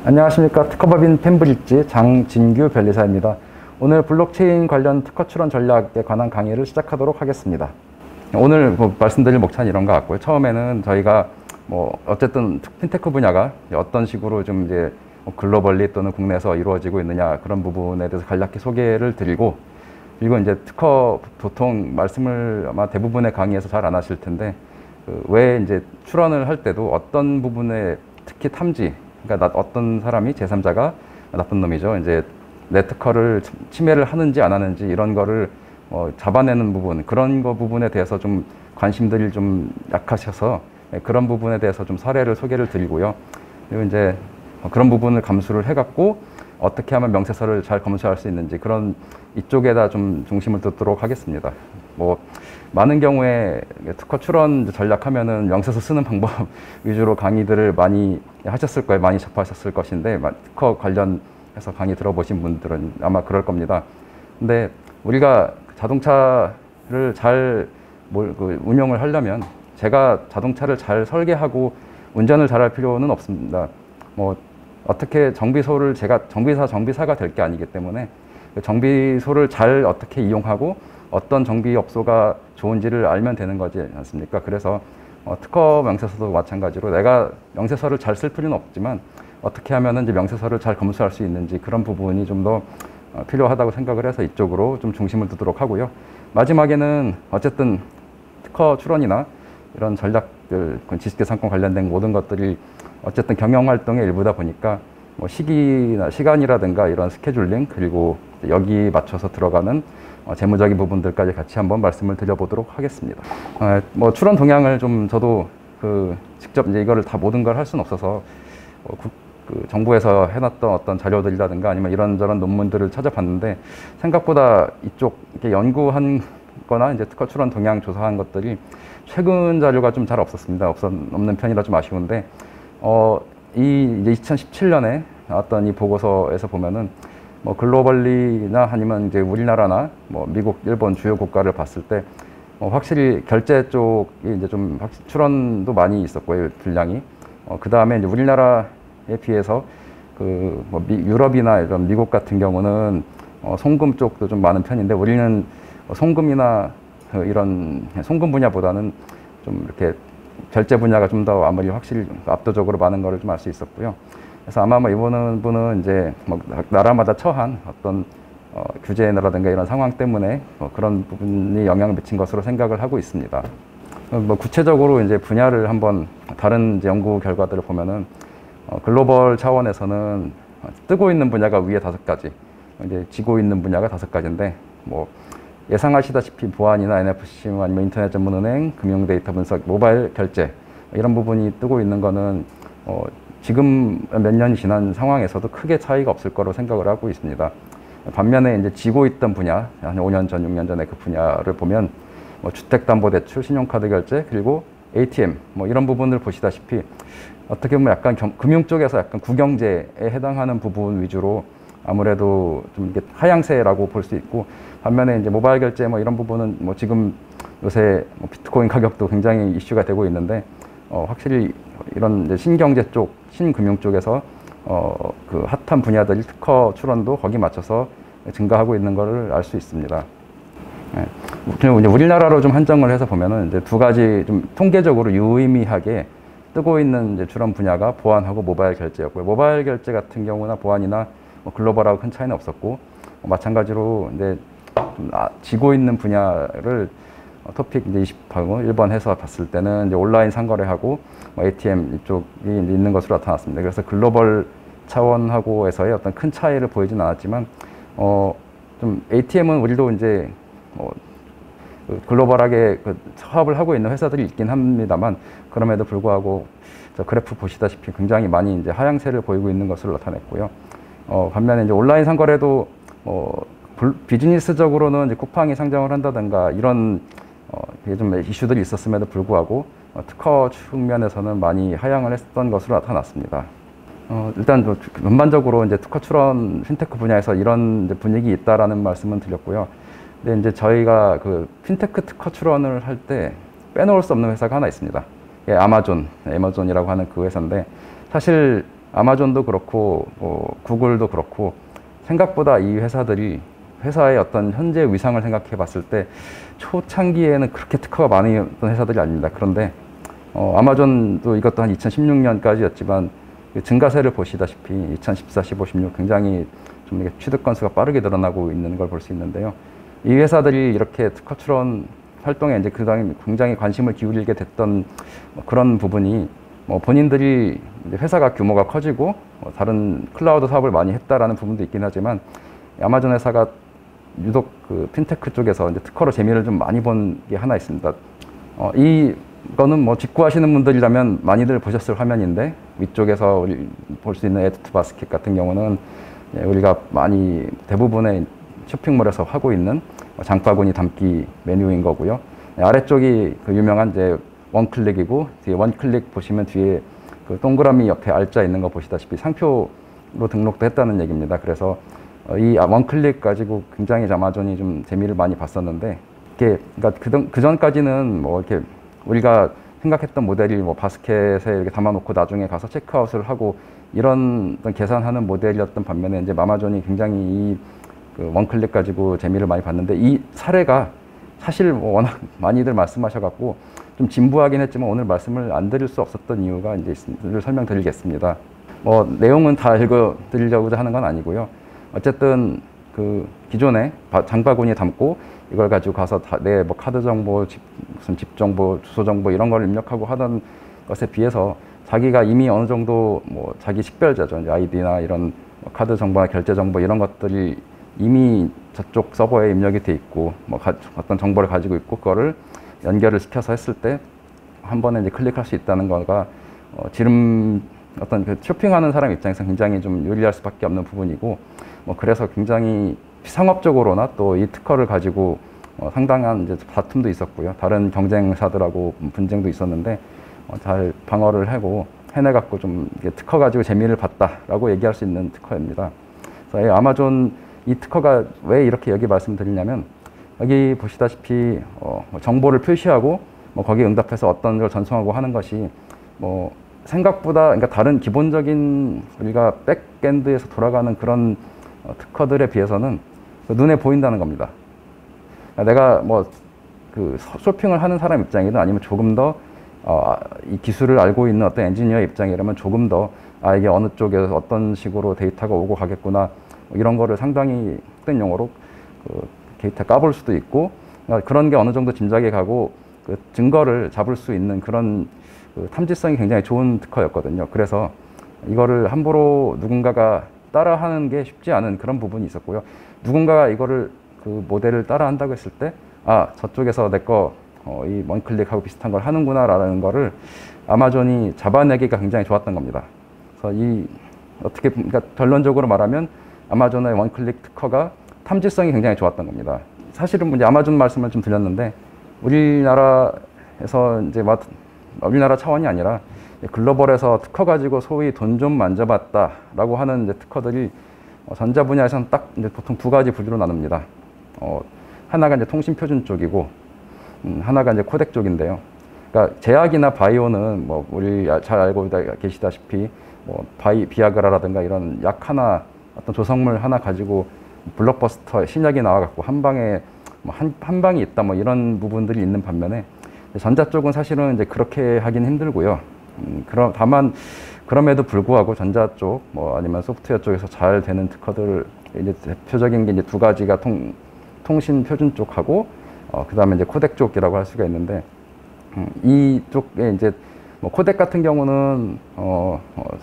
안녕하십니까. 특허법인 펜브릿지 장진규 변리사입니다. 오늘 블록체인 관련 특허 출원 전략에 관한 강의를 시작하도록 하겠습니다. 오늘 말씀드릴 목차는 이런 것 같고요. 처음에는 저희가 어쨌든 핀테크 분야가 어떤 식으로 좀 이제 글로벌리 또는 국내에서 이루어지고 있느냐 그런 부분에 대해서 간략히 소개를 드리고, 그리고 이제 특허 보통 말씀을 아마 대부분의 강의에서 잘 안 하실 텐데 왜 이제 출원을 할 때도 어떤 부분에 특히 탐지, 그러니까 어떤 사람이 제3자가 나쁜 놈이죠. 이제 내 특허를 침해를 하는지 안 하는지 이런 거를 잡아내는 부분, 그런 거 부분에 대해서 좀 관심들이 좀 약하셔서 그런 부분에 대해서 좀 사례를 소개를 드리고요. 그리고 이제 그런 부분을 감수를 해갖고 어떻게 하면 명세서를 잘 검수할 수 있는지 그런 이쪽에다 좀 중심을 두도록 하겠습니다. 많은 경우에 특허 출원 전략하면은 명세서 쓰는 방법 위주로 강의들을 많이 하셨을 거예요. 많이 접하셨을 것인데, 특허 관련해서 강의 들어보신 분들은 아마 그럴 겁니다. 근데 우리가 자동차를 잘 운영을 하려면 제가 자동차를 잘 설계하고 운전을 잘할 필요는 없습니다. 어떻게 정비소를 제가 정비사가 될 게 아니기 때문에 정비소를 잘 어떻게 이용하고 어떤 정비업소가 좋은지를 알면 되는 거지 않습니까? 그래서 특허 명세서도 마찬가지로 내가 명세서를 잘 쓸 필요는 없지만 어떻게 하면 이제 명세서를 잘 검수할 수 있는지 그런 부분이 좀 더 필요하다고 생각을 해서 이쪽으로 좀 중심을 두도록 하고요. 마지막에는 어쨌든 특허 출원이나 이런 전략들, 지식재산권 관련된 모든 것들이 어쨌든 경영활동의 일부다 보니까 시간이라든가 이런 스케줄링, 그리고 여기 맞춰서 들어가는 재무적인 부분들까지 같이 한번 말씀을 드려보도록 하겠습니다. 출원 동향을 좀 저도 직접 이제 이거를 다 모든 걸 할 수는 없어서 정부에서 해놨던 어떤 자료들이라든가 아니면 이런저런 논문들을 찾아봤는데 생각보다 이쪽 이렇게 연구한 거나 이제 특허 출원 동향 조사한 것들이 최근 자료가 좀 잘 없었습니다. 없는 편이라 좀 아쉬운데, 이제 2017년에 나왔던 이 보고서에서 보면은 글로벌리나 아니면 이제 우리나라나 미국, 일본 주요 국가를 봤을 때 확실히 결제 쪽이 이제 좀 출원도 많이 있었고요, 분량이. 그 다음에 이제 우리나라에 비해서 유럽이나 이런 미국 같은 경우는 송금 쪽도 좀 많은 편인데, 우리는 송금이나 이런 송금 분야보다는 좀 이렇게 결제 분야가 좀 더 아무리 확실히 압도적으로 많은 거를 좀 알 수 있었고요. 그래서 아마 이번 분은 이제 나라마다 처한 어떤 규제라든가 이런 상황 때문에 그런 부분이 영향을 미친 것으로 생각을 하고 있습니다. 구체적으로 이제 분야를 한번 다른 이제 연구 결과들을 보면은 글로벌 차원에서는 뜨고 있는 분야가 위에 5가지, 이제 지고 있는 분야가 5가지인데 예상하시다시피 보안이나 NFC 아니면 인터넷 전문은행, 금융 데이터 분석, 모바일 결제 이런 부분이 뜨고 있는 거는 지금 몇 년이 지난 상황에서도 크게 차이가 없을 거로 생각을 하고 있습니다. 반면에 이제 지고 있던 분야, 한 5년 전, 6년 전에 그 분야를 보면 주택담보대출, 신용카드 결제, 그리고 ATM 이런 부분을 보시다시피 어떻게 보면 약간 금융 쪽에서 약간 구경제에 해당하는 부분 위주로 아무래도 좀 이게 하향세라고 볼 수 있고, 반면에 이제 모바일 결제 이런 부분은 지금 요새 비트코인 가격도 굉장히 이슈가 되고 있는데 확실히 이런 이제 신경제 쪽, 신금융 쪽에서 그 핫한 분야들이 특허 출원도 거기 맞춰서 증가하고 있는 것을 알 수 있습니다. 그리고 이제 우리나라로 좀 한정을 해서 보면은 이제 2가지 좀 통계적으로 유의미하게 뜨고 있는 이제 출원 분야가 보안하고 모바일 결제였고요. 모바일 결제 같은 경우나 보안이나 글로벌하고 큰 차이는 없었고, 마찬가지로 이제 좀 지고 있는 분야를 토픽 이제 20하고 1번 해서 봤을 때는 이제 온라인 상거래하고 ATM 이쪽이 있는 것으로 나타났습니다. 그래서 글로벌 차원하고에서의 어떤 큰 차이를 보이진 않았지만, 좀 ATM은 우리도 이제 글로벌하게 사업을 하고 있는 회사들이 있긴 합니다만, 그럼에도 불구하고 저 그래프 보시다시피 굉장히 많이 이제 하향세를 보이고 있는 것으로 나타냈고요. 반면에 이제 온라인 상거래도 비즈니스적으로는 이제 쿠팡이 상장을 한다든가 이런 좀 이슈들이 있었음에도 불구하고 특허 측면에서는 많이 하향을 했던 것으로 나타났습니다. 일단 전반적으로 이제 특허 출원 핀테크 분야에서 이런 이제 분위기 있다라는 말씀은 드렸고요. 근데 이제 저희가 핀테크 특허 출원을 할 때 빼놓을 수 없는 회사가 하나 있습니다. 아마존이라고 하는 그 회사인데, 사실 아마존도 그렇고 구글도 그렇고 생각보다 이 회사의 어떤 현재 위상을 생각해 봤을 때 초창기에는 그렇게 특허가 많았던 회사들이 아닙니다. 그런데 아마존도 이것도 한 2016년까지였지만 증가세를 보시다시피 2014, 15, 16 굉장히 좀 이렇게 취득 건수가 빠르게 늘어나고 있는 걸 볼 수 있는데요. 이 회사들이 이렇게 특허 출원 활동에 이제 그다음에 굉장히 관심을 기울이게 됐던 그런 부분이 본인들이 이제 회사가 규모가 커지고 다른 클라우드 사업을 많이 했다라는 부분도 있긴 하지만 아마존 회사가 유독 그 핀테크 쪽에서 이제 특허로 재미를 좀 많이 본 게 하나 있습니다. 이거는 뭐 직구하시는 분들이라면 많이들 보셨을 화면인데 위쪽에서 볼 수 있는 애드 투 바스켓 같은 경우는 우리가 많이 대부분의 쇼핑몰에서 하고 있는 장바구니 담기 메뉴인 거고요. 아래쪽이 그 유명한 이제 원클릭이고 뒤에 원클릭 보시면 뒤에 그 동그라미 옆에 알짜 있는 거 보시다시피 상표로 등록도 했다는 얘기입니다. 그래서 이 원클릭 가지고 굉장히 아마존이 좀 재미를 많이 봤었는데 이게 그러니까 그 전까지는 뭐 이렇게 우리가 생각했던 모델이 뭐 바스켓에 이렇게 담아놓고 나중에 가서 체크아웃을 하고 이런 어떤 계산하는 모델이었던 반면에 이제 아마존이 굉장히 이 그 원클릭 가지고 재미를 많이 봤는데 이 사례가 사실 뭐 워낙 많이들 말씀하셔갖고 좀 진부하긴 했지만 오늘 말씀을 안 드릴 수 없었던 이유가 이제 설명드리겠습니다. 뭐 내용은 다 읽어드리려고 하는 건 아니고요. 어쨌든 그 기존에 장바구니에 담고 이걸 가지고 가서 내 뭐 카드 정보, 무슨 집 정보, 주소 정보 이런 걸 입력하고 하던 것에 비해서 자기가 이미 어느 정도 뭐 자기 식별자죠. 이제 아이디나 이런 카드 정보나 결제 정보 이런 것들이 이미 저쪽 서버에 입력이 돼 있고 뭐 어떤 정보를 가지고 있고 그거를 연결을 시켜서 했을 때 한 번에 이제 클릭할 수 있다는 거가 어떤 그 쇼핑하는 사람 입장에서 굉장히 좀 유리할 수밖에 없는 부분이고 뭐 그래서 굉장히 상업적으로나 또 이 특허를 가지고 상당한 이제 다툼도 있었고요. 다른 경쟁사들하고 분쟁도 있었는데 잘 방어를 하고 해내갖고 좀 특허 가지고 재미를 봤다라고 얘기할 수 있는 특허입니다. 그래서 이 아마존 이 특허가 왜 이렇게 여기 말씀드리냐면 여기 보시다시피 정보를 표시하고 뭐 거기에 응답해서 어떤 걸 전송하고 하는 것이 뭐 생각보다 그러니까 다른 기본적인 우리가 백엔드에서 돌아가는 그런 특허들에 비해서는 눈에 보인다는 겁니다. 내가 뭐 그 쇼핑을 하는 사람 입장이든 아니면 조금 더 이 기술을 알고 있는 어떤 엔지니어 입장이라면 조금 더 이게 어느 쪽에서 어떤 식으로 데이터가 오고 가겠구나 이런 거를 상당히 된 용어로 그 데이터 까볼 수도 있고 그런 게 어느 정도 짐작이 가고 그 증거를 잡을 수 있는 그런 그 탐지성이 굉장히 좋은 특허였거든요. 그래서 이거를 함부로 누군가가 따라하는 게 쉽지 않은 그런 부분이 있었고요. 누군가가 이거를 그 모델을 따라한다고 했을 때 저쪽에서 내 거 이 원클릭하고 비슷한 걸 하는구나라는 거를 아마존이 잡아내기가 굉장히 좋았던 겁니다. 그래서 그러니까 결론적으로 말하면 아마존의 원클릭 특허가 탐지성이 굉장히 좋았던 겁니다. 사실은 이제 아마존 말씀을 좀 드렸는데 우리나라에서 이제 우리나라 차원이 아니라 글로벌에서 특허 가지고 소위 돈 좀 만져봤다라고 하는 이제 특허들이 전자 분야에서는 딱 이제 보통 두 가지 부류로 나눕니다. 하나가 이제 통신 표준 쪽이고 하나가 이제 코덱 쪽인데요. 그러니까 제약이나 바이오는 뭐 우리 잘 알고 계시다시피 뭐 비아그라라든가 이런 약 하나 어떤 조성물 하나 가지고 블록버스터 신약이 나와갖고 한 방에 뭐 한 방이 있다 뭐 이런 부분들이 있는 반면에 전자 쪽은 사실은 이제 그렇게 하긴 힘들고요. 다만 그럼에도 불구하고 전자 쪽 뭐 아니면 소프트웨어 쪽에서 잘 되는 특허들 이제 대표적인 게 이제 두 가지가 통신 표준 쪽하고 그다음에 이제 코덱 쪽이라고 할 수가 있는데 이쪽에 이제 뭐 코덱 같은 경우는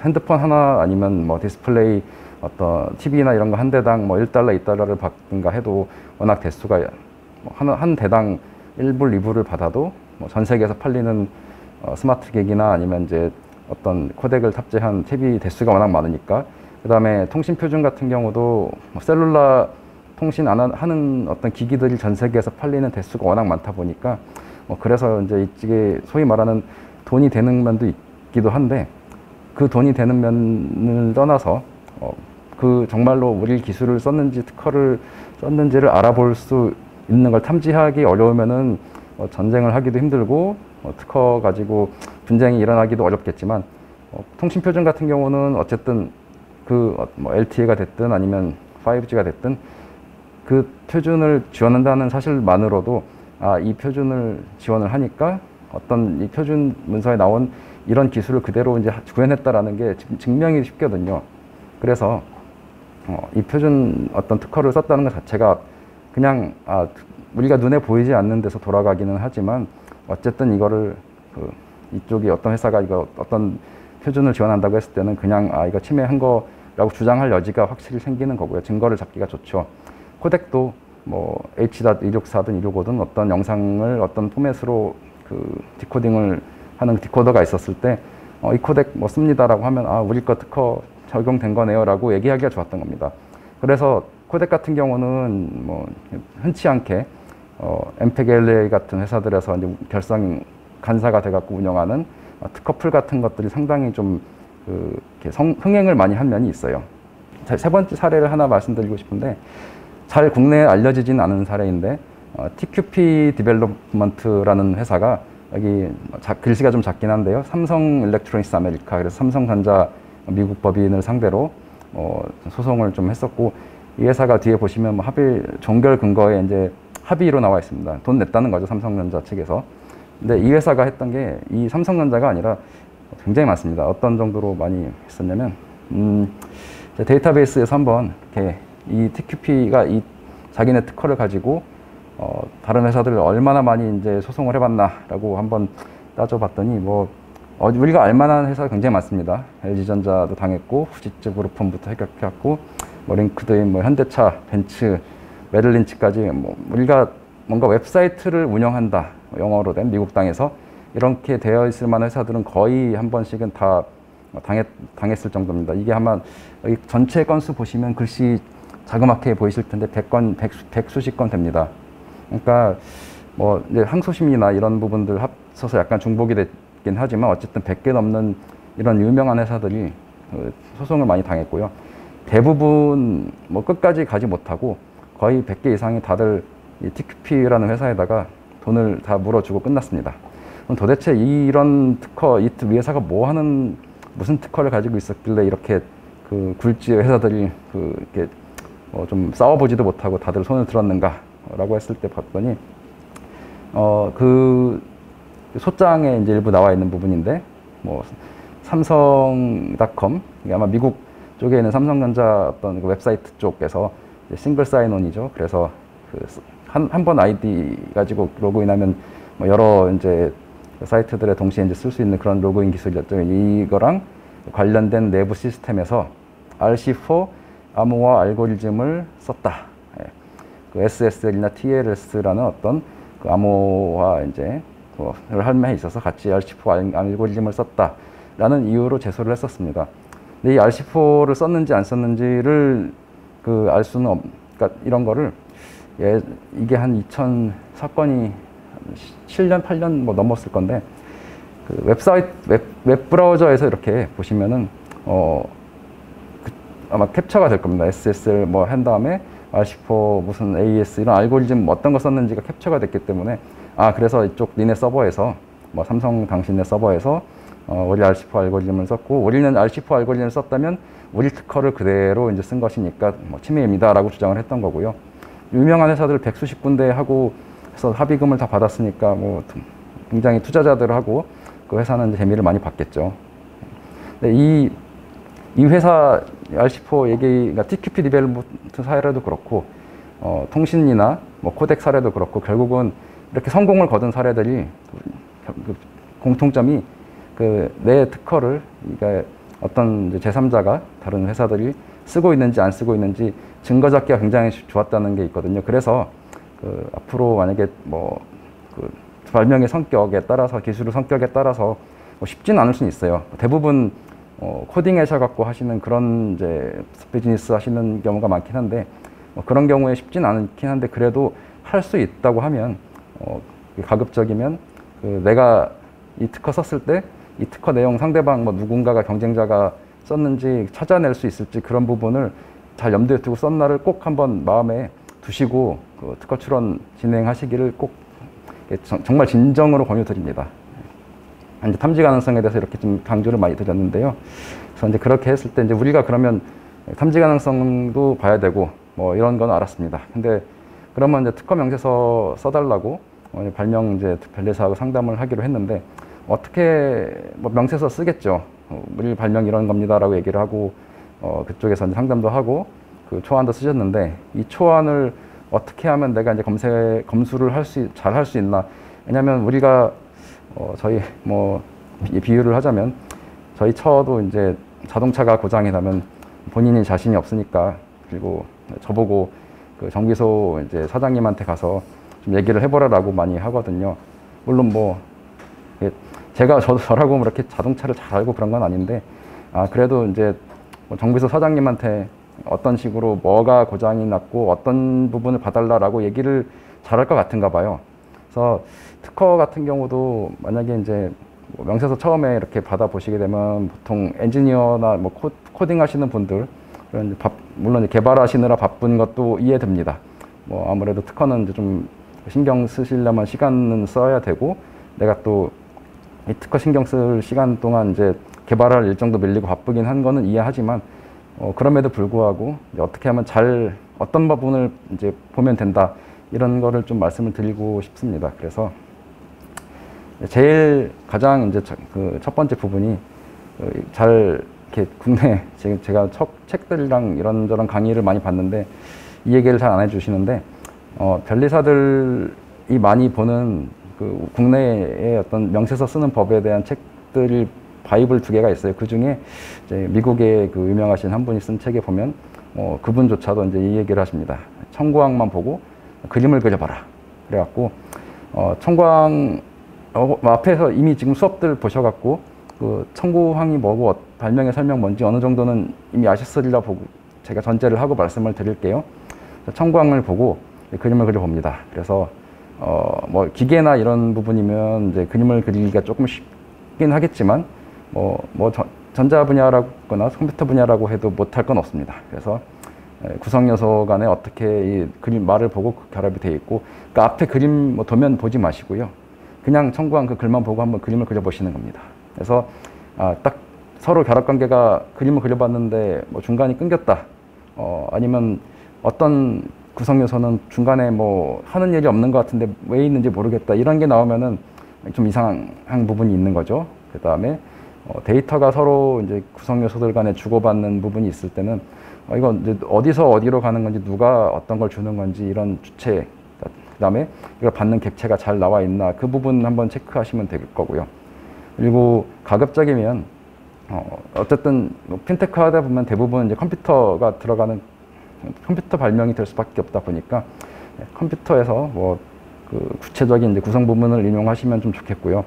핸드폰 하나 아니면 뭐 디스플레이 어떤 TV나 이런 거 한 대당 뭐 1달러, 2달러를 받든가 해도 워낙 대수가 한 대당 1불, 2불을 받아도 뭐 전 세계에서 팔리는 스마트 기기나 아니면 이제 어떤 코덱을 탑재한 TV 대수가 워낙 많으니까 그다음에 통신 표준 같은 경우도 뭐 셀룰라 통신 하는 어떤 기기들이 전 세계에서 팔리는 대수가 워낙 많다 보니까 그래서 이제 이게 소위 말하는 돈이 되는 면도 있기도 한데 그 돈이 되는 면을 떠나서 그 정말로 우리 기술을 썼는지 특허를 썼는지를 알아볼 수 있는 걸 탐지하기 어려우면은 전쟁을 하기도 힘들고 특허 가지고 분쟁이 일어나기도 어렵겠지만 통신 표준 같은 경우는 어쨌든 뭐 LTE가 됐든 아니면 5G가 됐든 그 표준을 지원한다는 사실만으로도 이 표준을 지원을 하니까 어떤 이 표준 문서에 나온 이런 기술을 그대로 이제 구현했다라는 게 증명이 쉽거든요. 그래서 이 표준 어떤 특허를 썼다는 것 자체가 그냥 우리가 눈에 보이지 않는 데서 돌아가기는 하지만 어쨌든 이거를 이쪽이 어떤 회사가 이거 어떤 표준을 지원한다고 했을 때는 그냥 이거 침해한 거라고 주장할 여지가 확실히 생기는 거고요. 증거를 잡기가 좋죠. 코덱도 뭐 H.264든 265든 어떤 영상을 어떤 포맷으로 디코딩을 하는 디코더가 있었을 때 이 코덱 뭐 씁니다라고 하면 우리 거 특허 적용된 거네요라고 얘기하기가 좋았던 겁니다. 그래서 코덱 같은 경우는 뭐 흔치 않게 MPEG-LA 같은 회사들에서 이제 결성 간사가 돼갖고 운영하는 특허풀 같은 것들이 상당히 좀 이렇게 흥행을 많이 한 면이 있어요. 세 번째 사례를 하나 말씀드리고 싶은데 잘 국내에 알려지진 않은 사례인데 TQP 디벨롭먼트라는 회사가 여기 글씨가 좀 작긴 한데요. 삼성 일렉트로닉스 아메리카, 그래서 삼성전자 미국 법인을 상대로 소송을 좀 했었고, 이 회사가 뒤에 보시면 합의 종결 근거에 이제 합의로 나와 있습니다. 돈 냈다는 거죠, 삼성전자 측에서. 근데 이 회사가 했던 게 이 삼성전자가 아니라 굉장히 많습니다. 어떤 정도로 많이 했었냐면 데이터베이스에서 한번 이렇게 이 TQP가 이 자기네 특허를 가지고 다른 회사들을 얼마나 많이 이제 소송을 해봤나라고 한번 따져봤더니 뭐 우리가 알만한 회사가 굉장히 많습니다. LG전자도 당했고 후지츠 그룹폰부터 해결해갖고 뭐 링크드인, 뭐 현대차, 벤츠, 메릴린치까지 뭐 우리가 뭔가 웹사이트를 운영한다, 영어로 된 미국 땅에서 이렇게 되어 있을 만한 회사들은 거의 한 번씩은 다 당했을 정도입니다. 이게 아마 여기 전체 건수 보시면 글씨 자그맣게 보이실 텐데 100건, 백수십 건 됩니다. 그러니까 뭐 이제 항소심이나 이런 부분들 합쳐서 약간 중복이 됐긴 하지만 어쨌든 100개 넘는 이런 유명한 회사들이 소송을 많이 당했고요. 대부분 뭐 끝까지 가지 못하고 거의 100개 이상이 다들 이 TQP라는 회사에다가 돈을 다 물어주고 끝났습니다. 그럼 도대체 이런 특허, 이 회사가 뭐 하는, 무슨 특허를 가지고 있었길래 이렇게 굴지 회사들이 이렇게 좀 싸워보지도 못하고 다들 손을 들었는가라고 했을 때 봤더니 소장에 이제 일부 나와 있는 부분인데 뭐 삼성닷컴, 이게 아마 미국 쪽에 있는 삼성전자 어떤 웹사이트 쪽에서 싱글 사인온이죠. 그래서 한 번 아이디 가지고 로그인하면 뭐 여러 이제 사이트들에 동시에 이제 쓸 수 있는 그런 로그인 기술이었죠. 이거랑 관련된 내부 시스템에서 RC4 암호화 알고리즘을 썼다. 그 SSL이나 TLS라는 어떤 그 암호화 이제 를 할매에 있어서 같이 RC4 알고리즘을 썼다라는 이유로 제소를 했었습니다. 근데 이 RC4를 썼는지 안 썼는지를 알 수는 그러니까 이런 거를 이게 한 2000 사건이 7년, 8년 뭐 넘었을 건데 웹 브라우저에서 이렇게 보시면은 아마 캡처가 될 겁니다. SSL 뭐 한 다음에 RC4 무슨 AES 이런 알고리즘 어떤 거 썼는지가 캡처가 됐기 때문에 그래서 이쪽 니네 서버에서 뭐 삼성 당신네 서버에서 우리 RC4 알고리즘을 썼고 우리는 RC4 알고리즘을 썼다면 우리 특허를 그대로 이제 쓴 것이니까 뭐 침해입니다라고 주장을 했던 거고요. 유명한 회사들 백수십 군데 하고 해서 합의금을 다 받았으니까 뭐 굉장히 투자자들하고 그 회사는 이제 재미를 많이 봤겠죠. 근데 이 회사 RC4 그러니까 TQP 디벨롭먼트 사례도 그렇고 통신이나 뭐 코덱 사례도 그렇고 결국은 이렇게 성공을 거둔 사례들이 공통점이 내 특허를 그러니까 어떤 이제 제3자가 다른 회사들이 쓰고 있는지 안 쓰고 있는지 증거 잡기가 굉장히 좋았다는 게 있거든요. 그래서 앞으로 만약에 뭐 발명의 성격에 따라서 기술의 성격에 따라서 뭐 쉽지는 않을 수는 있어요. 대부분 코딩 하셔갖고 하시는 그런 이제 비즈니스 하시는 경우가 많긴 한데 그런 경우에 쉽지는 않긴 한데 그래도 할 수 있다고 하면 가급적이면 내가 이 특허 썼을 때 이 특허 내용 상대방 뭐 누군가가 경쟁자가 썼는지 찾아낼 수 있을지 그런 부분을 잘 염두에 두고 썼나를 꼭 한번 마음에 두시고 특허 출원 진행하시기를 꼭 정말 진정으로 권유드립니다. 이제 탐지 가능성에 대해서 이렇게 좀 강조를 많이 드렸는데요. 그래서 이제 그렇게 했을 때 이제 우리가 그러면 탐지 가능성도 봐야 되고 뭐 이런 건 알았습니다. 근데 그러면 이제 특허 명세서 써달라고 발명 이제 변리사하고 상담을 하기로 했는데 어떻게 뭐 명세서 쓰겠죠. 우리 발명 이런 겁니다라고 얘기를 하고 그쪽에서 이제 상담도 하고 그 초안도 쓰셨는데 이 초안을 어떻게 하면 내가 이제 검수를 잘 할 수 있나? 왜냐하면 우리가 저희 뭐 비유를 하자면 저희 처도 이제 자동차가 고장이 나면 본인이 자신이 없으니까 그리고 저보고 그 정비소 이제 사장님한테 가서 좀 얘기를 해보라라고 많이 하거든요. 물론 뭐 제가 저라고 그렇게 자동차를 잘 알고 그런 건 아닌데 그래도 이제 뭐 정비소 사장님한테 어떤 식으로 뭐가 고장이 났고 어떤 부분을 봐달라라고 얘기를 잘할 것 같은가 봐요. 그래서 특허 같은 경우도 만약에 이제 뭐 명세서 처음에 이렇게 받아보시게 되면 보통 엔지니어나 뭐 코딩 하시는 분들 물론 이제 개발하시느라 바쁜 것도 이해됩니다. 뭐 아무래도 특허는 이제 좀 신경 쓰시려면 시간은 써야 되고 내가 또 이 특허 신경 쓸 시간 동안 이제 개발할 일정도 밀리고 바쁘긴 한 거는 이해하지만 그럼에도 불구하고 어떻게 하면 어떤 부분을 이제 보면 된다 이런 거를 좀 말씀을 드리고 싶습니다. 그래서 제일 가장 이제 그 첫 번째 부분이 잘 이렇게 국내 제가 책들이랑 이런저런 강의를 많이 봤는데 이 얘기를 잘 안 해주시는데 변리사들이 많이 보는 그 국내의 어떤 명세서 쓰는 법에 대한 책들이 바이블 2개가 있어요. 그 중에 이제 미국의 그 유명하신 한 분이 쓴 책에 보면 그분조차도 이제 이 얘기를 하십니다. 청구항만 보고 그림을 그려봐라. 그래갖고 청구항 앞에서 이미 지금 수업들 보셔갖고 그 청구항이 뭐고 발명의 설명 뭔지 어느 정도는 이미 아셨으리라 보고 제가 전제를 하고 말씀을 드릴게요. 청구항을 보고 그림을 그려봅니다. 그래서 뭐 기계나 이런 부분이면 이제 그림을 그리기가 조금 쉽긴 하겠지만 전자 분야라거나 컴퓨터 분야라고 해도 못할 건 없습니다. 그래서 구성 요소 간에 어떻게 이 그림 말을 보고 결합이 되어 있고 그 앞에 그림 도면 보지 마시고요. 그냥 청구한 그 글만 보고 한번 그림을 그려보시는 겁니다. 그래서 딱 서로 결합 관계가 그림을 그려봤는데 뭐 중간이 끊겼다. 아니면 어떤 구성 요소는 중간에 뭐 하는 일이 없는 것 같은데 왜 있는지 모르겠다. 이런 게 나오면은 좀 이상한 부분이 있는 거죠. 그 다음에 데이터가 서로 이제 구성 요소들 간에 주고받는 부분이 있을 때는 이거 이제 어디서 어디로 가는 건지 누가 어떤 걸 주는 건지 이런 주체, 그 다음에 이걸 받는 객체가 잘 나와 있나 그 부분 한번 체크하시면 될 거고요. 그리고 가급적이면 어쨌든 핀테크 하다 보면 대부분 이제 컴퓨터가 들어가는 컴퓨터 발명이 될 수밖에 없다 보니까 컴퓨터에서 뭐 그 구체적인 이제 구성 부분을 인용하시면 좀 좋겠고요.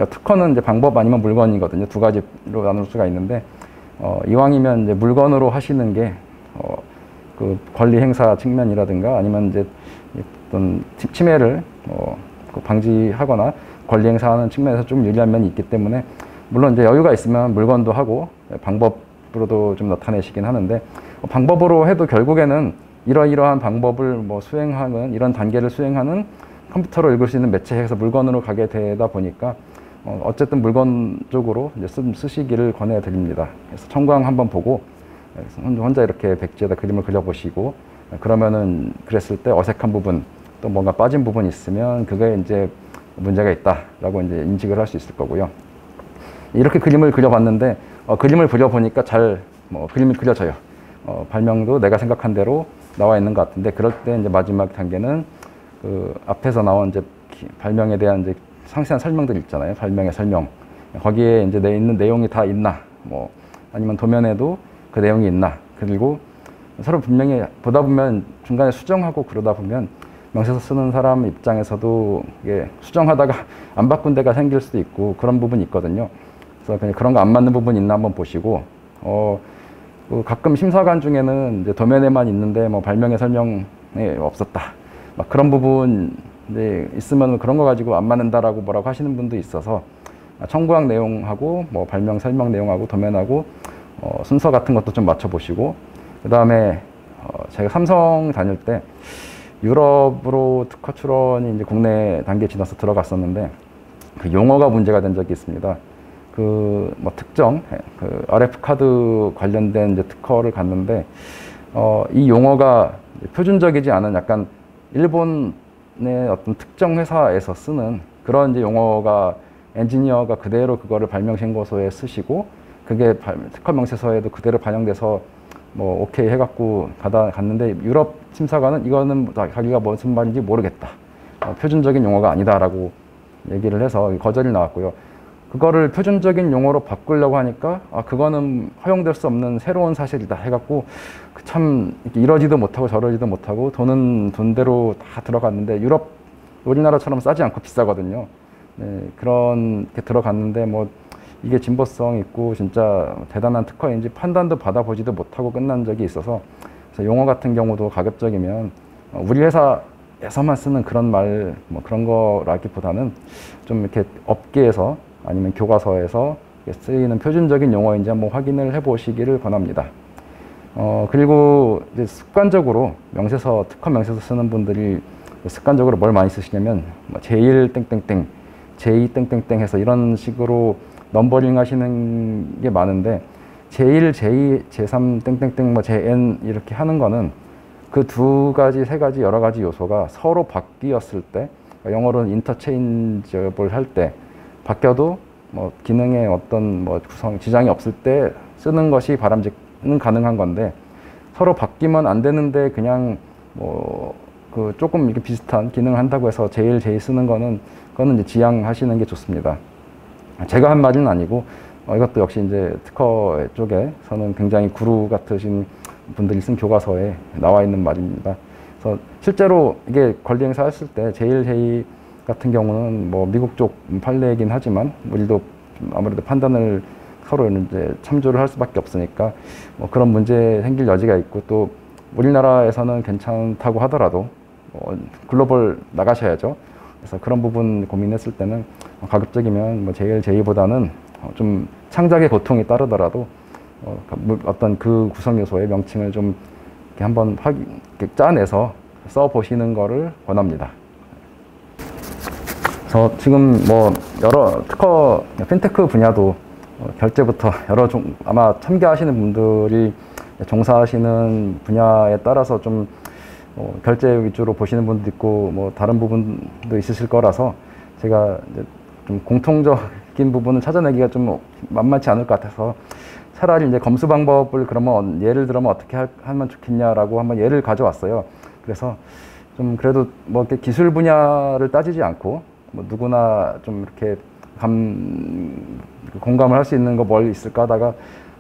특허는 이제 방법 아니면 물건이거든요. 두 가지로 나눌 수가 있는데 이왕이면 이제 물건으로 하시는 게 그 권리 행사 측면이라든가 아니면 이제 어떤 침해를 방지하거나 권리 행사하는 측면에서 좀 유리한 면이 있기 때문에 물론 이제 여유가 있으면 물건도 하고 방법으로도 좀 나타내시긴 하는데 방법으로 해도 결국에는 이러이러한 방법을 수행하는 이런 단계를 수행하는 컴퓨터로 읽을 수 있는 매체에서 물건으로 가게 되다 보니까 어쨌든 물건 쪽으로 이제 쓰시기를 권해드립니다. 그래서 청구항 한번 보고 혼자 이렇게 백지에다 그림을 그려보시고 그러면은 그랬을 때 어색한 부분 또 뭔가 빠진 부분이 있으면 그게 이제 문제가 있다라고 이제 인식을 할 수 있을 거고요. 이렇게 그림을 그려봤는데 그림을 그려보니까 그림이 그려져요. 발명도 내가 생각한 대로 나와 있는 것 같은데 그럴 때 이제 마지막 단계는 그 앞에서 나온 이제 발명에 대한 이제 상세한 설명들 있잖아요. 발명의 설명. 거기에 이제 있는 내용이 다 있나, 아니면 도면에도 그 내용이 있나. 그리고 서로 분명히 보다 보면 중간에 수정하고 그러다 보면 명세서 쓰는 사람 입장에서도 이게 수정하다가 안 바꾼 데가 생길 수도 있고 그런 부분이 있거든요. 그래서 그냥 그런 거 안 맞는 부분 있나 한번 보시고, 가끔 심사관 중에는 이제 도면에만 있는데 발명의 설명에 없었다. 그런 부분 이제 있으면 그런 거 가지고 안 맞는다라고 뭐라고 하시는 분도 있어서 청구항 내용하고 발명 설명 내용하고 도면하고 순서 같은 것도 좀 맞춰보시고 그 다음에 제가 삼성 다닐 때 유럽으로 특허 출원이 이제 국내 단계 지나서 들어갔었는데 그 용어가 문제가 된 적이 있습니다. 그 뭐 특정 그 RF 카드 관련된 이제 특허를 갔는데 이 용어가 표준적이지 않은 약간 일본의 어떤 특정 회사에서 쓰는 그런 이제 용어가 엔지니어가 그대로 그거를 발명 신고서에 쓰시고 그게 특허 명세서에도 그대로 반영돼서 뭐 오케이 해갖고 갔는데 유럽 심사관은 이거는 자기가 무슨 말인지 모르겠다. 표준적인 용어가 아니다라고 얘기를 해서 거절이 나왔고요. 그거를 표준적인 용어로 바꾸려고 하니까 그거는 허용될 수 없는 새로운 사실이다 해갖고 참 이러지도 못하고 저러지도 못하고 돈은 돈대로 다 들어갔는데 유럽 우리나라처럼 싸지 않고 비싸거든요. 네, 그런 게 들어갔는데 뭐 이게 진보성 있고 진짜 대단한 특허인지 판단도 받아보지도 못하고 끝난 적이 있어서 그래서 용어 같은 경우도 가급적이면 우리 회사에서만 쓰는 그런 말 뭐 그런 거라기보다는 좀 이렇게 업계에서 아니면 교과서에서 쓰이는 표준적인 용어인지 한번 확인을 해보시기를 권합니다. 그리고 이제 습관적으로 명세서, 특허 명세서 쓰는 분들이 습관적으로 뭘 많이 쓰시냐면 제1 땡땡땡, 제2 땡땡땡 해서 이런 식으로 넘버링 하시는 게 많은데 제1, 제2, 제3 땡땡땡, 뭐 제_n 이렇게 하는 거는 그 두 가지, 세 가지 여러 가지 요소가 서로 바뀌었을 때 영어로는 인터체인저블 할 때 바뀌어도 뭐 기능에 어떤 뭐 구성 지장이 없을 때 쓰는 것이 바람직은 가능한 건데 서로 바뀌면 안 되는데 그냥 뭐 그 조금 이렇게 비슷한 기능을 한다고 해서 제일 쓰는 거는 그거는 이제 지양하시는 게 좋습니다. 제가 한 말은 아니고 이것도 역시 이제 특허 쪽에서는 굉장히 구루 같으신 분들이 쓴 교과서에 나와 있는 말입니다. 그래서 실제로 이게 권리 행사했을 때 제일 같은 경우는 뭐 미국 쪽 판례이긴 하지만 우리도 아무래도 판단을 서로 이제 참조를 할 수밖에 없으니까 뭐 그런 문제 생길 여지가 있고 또 우리나라에서는 괜찮다고 하더라도 글로벌 나가셔야죠. 그래서 그런 부분 고민했을 때는 가급적이면 뭐 제1보다는 좀 창작의 고통이 따르더라도 어떤 그 구성 요소의 명칭을 좀 이렇게 한번 이렇게 짜내서 써 보시는 거를 권합니다. 그래서 지금 뭐 여러 특허 핀테크 분야도 결제부터 아마 참가하시는 분들이 종사하시는 분야에 따라서 좀 결제 위주로 보시는 분도 있고 뭐 다른 부분도 있으실 거라서 제가 이제 좀 공통적인 부분을 찾아내기가 좀 만만치 않을 것 같아서 차라리 이제 검수 방법을 그러면 예를 들면 어떻게 하면 좋겠냐라고 한번 예를 가져왔어요. 그래서 좀 그래도 뭐 이렇게 기술 분야를 따지지 않고 뭐 누구나 좀 이렇게 공감을 할 수 있는 거 뭘 있을까 하다가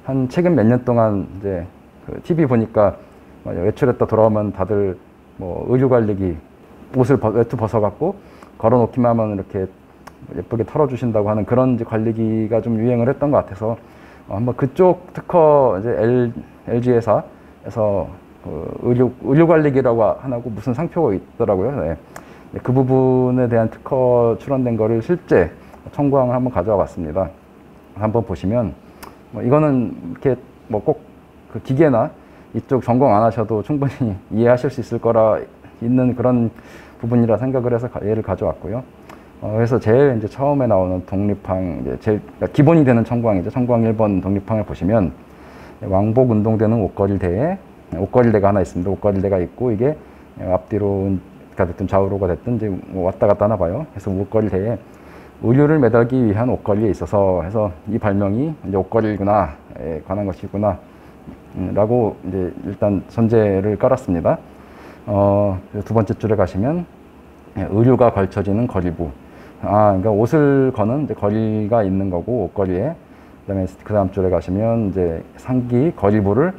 한 최근 몇 년 동안 이제 그 TV 보니까 외출했다 돌아오면 다들 뭐 의류관리기 옷을 외투 벗어갖고 걸어놓기만 하면 이렇게 예쁘게 털어주신다고 하는 그런 이제 관리기가 좀 유행을 했던 것 같아서 한번 그쪽 특허 이제 LG 회사에서 의류관리기라고 하나고 무슨 상표가 있더라고요. 네. 그 부분에 대한 특허 출원된 거를 실제 청구항을 한번 가져와 봤습니다. 한번 보시면 이거는 이렇게 뭐 꼭 그 기계나 이쪽 전공 안 하셔도 충분히 이해하실 수 있을 거라 있는 그런 부분이라 생각을 해서 얘를 가져왔고요. 그래서 제일 이제 처음에 나오는 독립항, 이제 제일 기본이 되는 청구항이죠. 청구항 1번 독립항을 보시면 왕복 운동되는 옷걸이대가 하나 있습니다. 옷걸이대가 있고 이게 앞뒤로가 됐든 좌우로가 됐든 이제 뭐 왔다 갔다 하나 봐요. 그래서 옷걸이대에 의류를 매달기 위한 옷걸이에 있어서 해서 이 발명이 이제 옷걸이구나, 관한 것이구나, 라고 이제 일단 전제를 깔았습니다. 두 번째 줄에 가시면 의류가 걸쳐지는 거리부. 그러니까 옷을 거는 이제 거리가 있는 거고 옷걸이에. 그다음에 그 다음 줄에 가시면 이제 상기 거리부를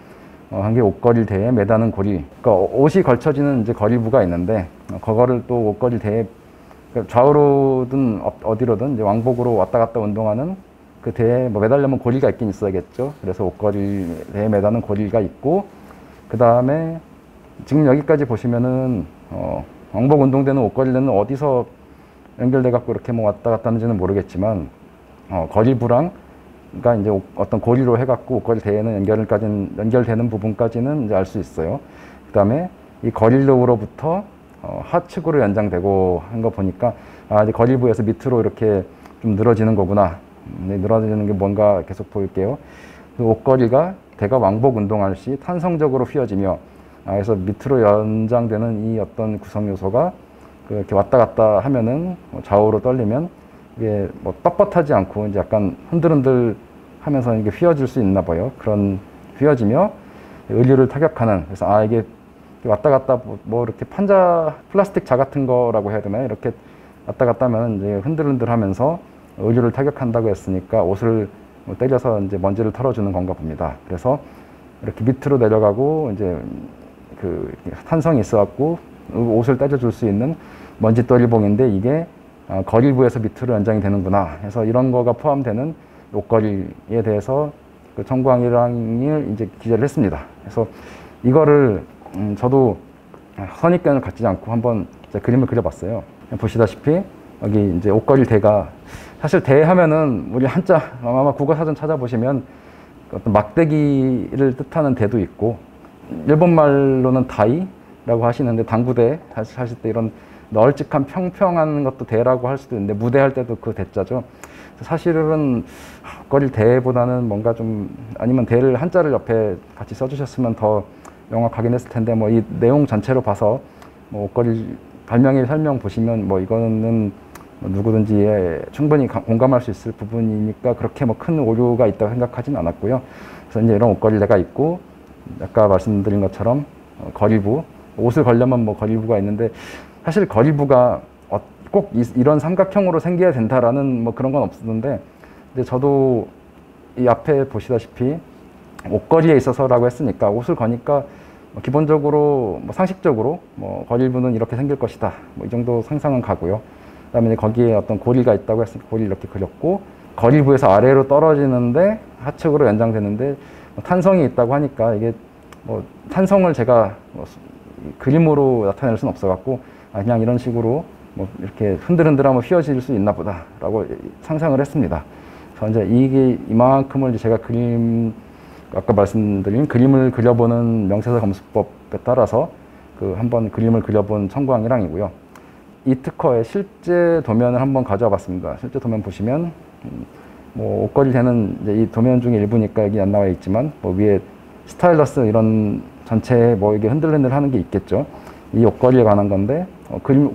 한 개 옷걸이대에 매다는 고리. 그러니까 옷이 걸쳐지는 이제 거리부가 있는데 그거를 또 옷걸이대에 좌우로든 어디로든 이제 왕복으로 왔다 갔다 운동하는 그 대에 뭐 매달려면 고리가 있긴 있어야겠죠. 그래서 옷걸이대에 매다는 고리가 있고 그 다음에 지금 여기까지 보시면은 왕복 운동되는 옷걸이대는 어디서 연결돼 갖고 이렇게 뭐 왔다 갔다 하는지는 모르겠지만 거리부랑 그러니까 이제 어떤 고리로 해갖고 옷걸이대에는 연결되는 부분까지는 이제 알 수 있어요. 그 다음에 이 거리로부터 하측으로 연장되고 한 거 보니까 이제 거리부에서 밑으로 이렇게 좀 늘어지는 거구나. 늘어지는 게 뭔가 계속 보일게요. 그 옷걸이가 대가 왕복 운동할 시 탄성적으로 휘어지며, 그래서 밑으로 연장되는 이 어떤 구성 요소가 이렇게 왔다 갔다 하면은 좌우로 떨리면 이게 뭐 뻣뻣하지 않고 이제 약간 흔들흔들 하면서 이게 휘어질 수 있나 봐요. 그런 휘어지며 의류를 타격하는, 그래서 이게 왔다 갔다 뭐 이렇게 플라스틱 자 같은 거라고 해야 되나요? 이렇게 왔다 갔다 하면 이제 흔들흔들 하면서 의류를 타격한다고 했으니까 옷을 때려서 이제 먼지를 털어주는 건가 봅니다. 그래서 이렇게 밑으로 내려가고 이제 그 탄성이 있어갖고 옷을 때려줄 수 있는 먼지떨이봉인데, 이게 거리부에서 밑으로 연장이 되는구나 해서 이런 거가 포함되는 옷걸이에 대해서 그 청구항이랑을 이제 기재를 했습니다. 그래서 이거를 저도 선입견을 갖지 않고 한번 그림을 그려봤어요. 보시다시피 여기 이제 옷걸이 대가, 사실 대 하면은 우리 한자 아마 국어사전 찾아보시면 어떤 막대기를 뜻하는 대도 있고, 일본말로는 다이라고 하시는데, 당구대 하실 때 이런 널찍한 평평한 것도 대라고 할 수도 있는데, 무대할 때도 그 대자죠. 사실은 옷걸이 대보다는 뭔가 좀, 아니면 대를 한자를 옆에 같이 써주셨으면 더 명확하긴 했을 텐데, 뭐 이 내용 전체로 봐서 뭐 옷걸이 발명의 설명 보시면 뭐 이거는 누구든지 충분히 공감할 수 있을 부분이니까 그렇게 뭐 큰 오류가 있다고 생각하진 않았고요. 그래서 이제 이런 옷걸이대가 있고, 아까 말씀드린 것처럼 거리부, 옷을 걸려면 뭐 거리부가 있는데, 사실 거리부가 꼭 이런 삼각형으로 생겨야 된다라는 뭐 그런 건 없었는데, 이제 저도 이 앞에 보시다시피 옷걸이에 있어서라고 했으니까, 옷을 거니까 기본적으로 뭐 상식적으로 뭐 거리부는 이렇게 생길 것이다, 뭐 이 정도 상상은 가고요. 그다음에 거기에 어떤 고리가 있다고 했으니까 고리 이렇게 그렸고, 거리부에서 아래로 떨어지는데 하측으로 연장되는데 탄성이 있다고 하니까, 이게 뭐 탄성을 제가 뭐 그림으로 나타낼 수는 없어갖고 그냥 이런 식으로 뭐 이렇게 흔들흔들하면 휘어질 수 있나 보다라고 상상을 했습니다. 그래서 이제 이게 이만큼을 제가 아까 말씀드린 그림을 그려보는 명세서 검수법에 따라서 한번 그림을 그려본 청구항이랑이고요. 이 특허의 실제 도면을 한번 가져와 봤습니다. 실제 도면 보시면 뭐 옷걸이 되는 이제 이 도면 중에 일부니까 여기 안 나와 있지만, 뭐 위에 스타일러스 이런 전체에 뭐 이게 흔들흔들 하는 게 있겠죠. 이 옷걸이에 관한 건데,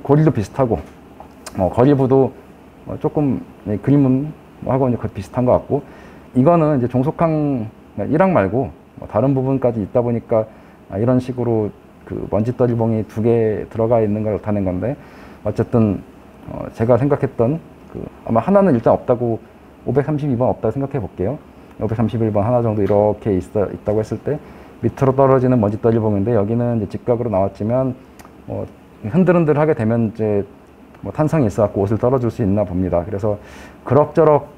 고리도 비슷하고, 거리부도 조금 그림은 하고 이제 비슷한 것 같고, 이거는 이제 종속항 1항 말고 다른 부분까지 있다 보니까 이런 식으로 그 먼지떨이봉이 2개 들어가 있는 걸 나타낸 건데, 어쨌든 제가 생각했던 아마 하나는 일단 없다고, 532번 없다고 생각해 볼게요. 531번 하나 정도 이렇게 있다고 했을 때 밑으로 떨어지는 먼지떨이봉인데, 여기는 이제 직각으로 나왔지만 흔들흔들 하게 되면 이제 뭐 탄성이 있어갖고 옷을 떨어줄 수 있나 봅니다. 그래서 그럭저럭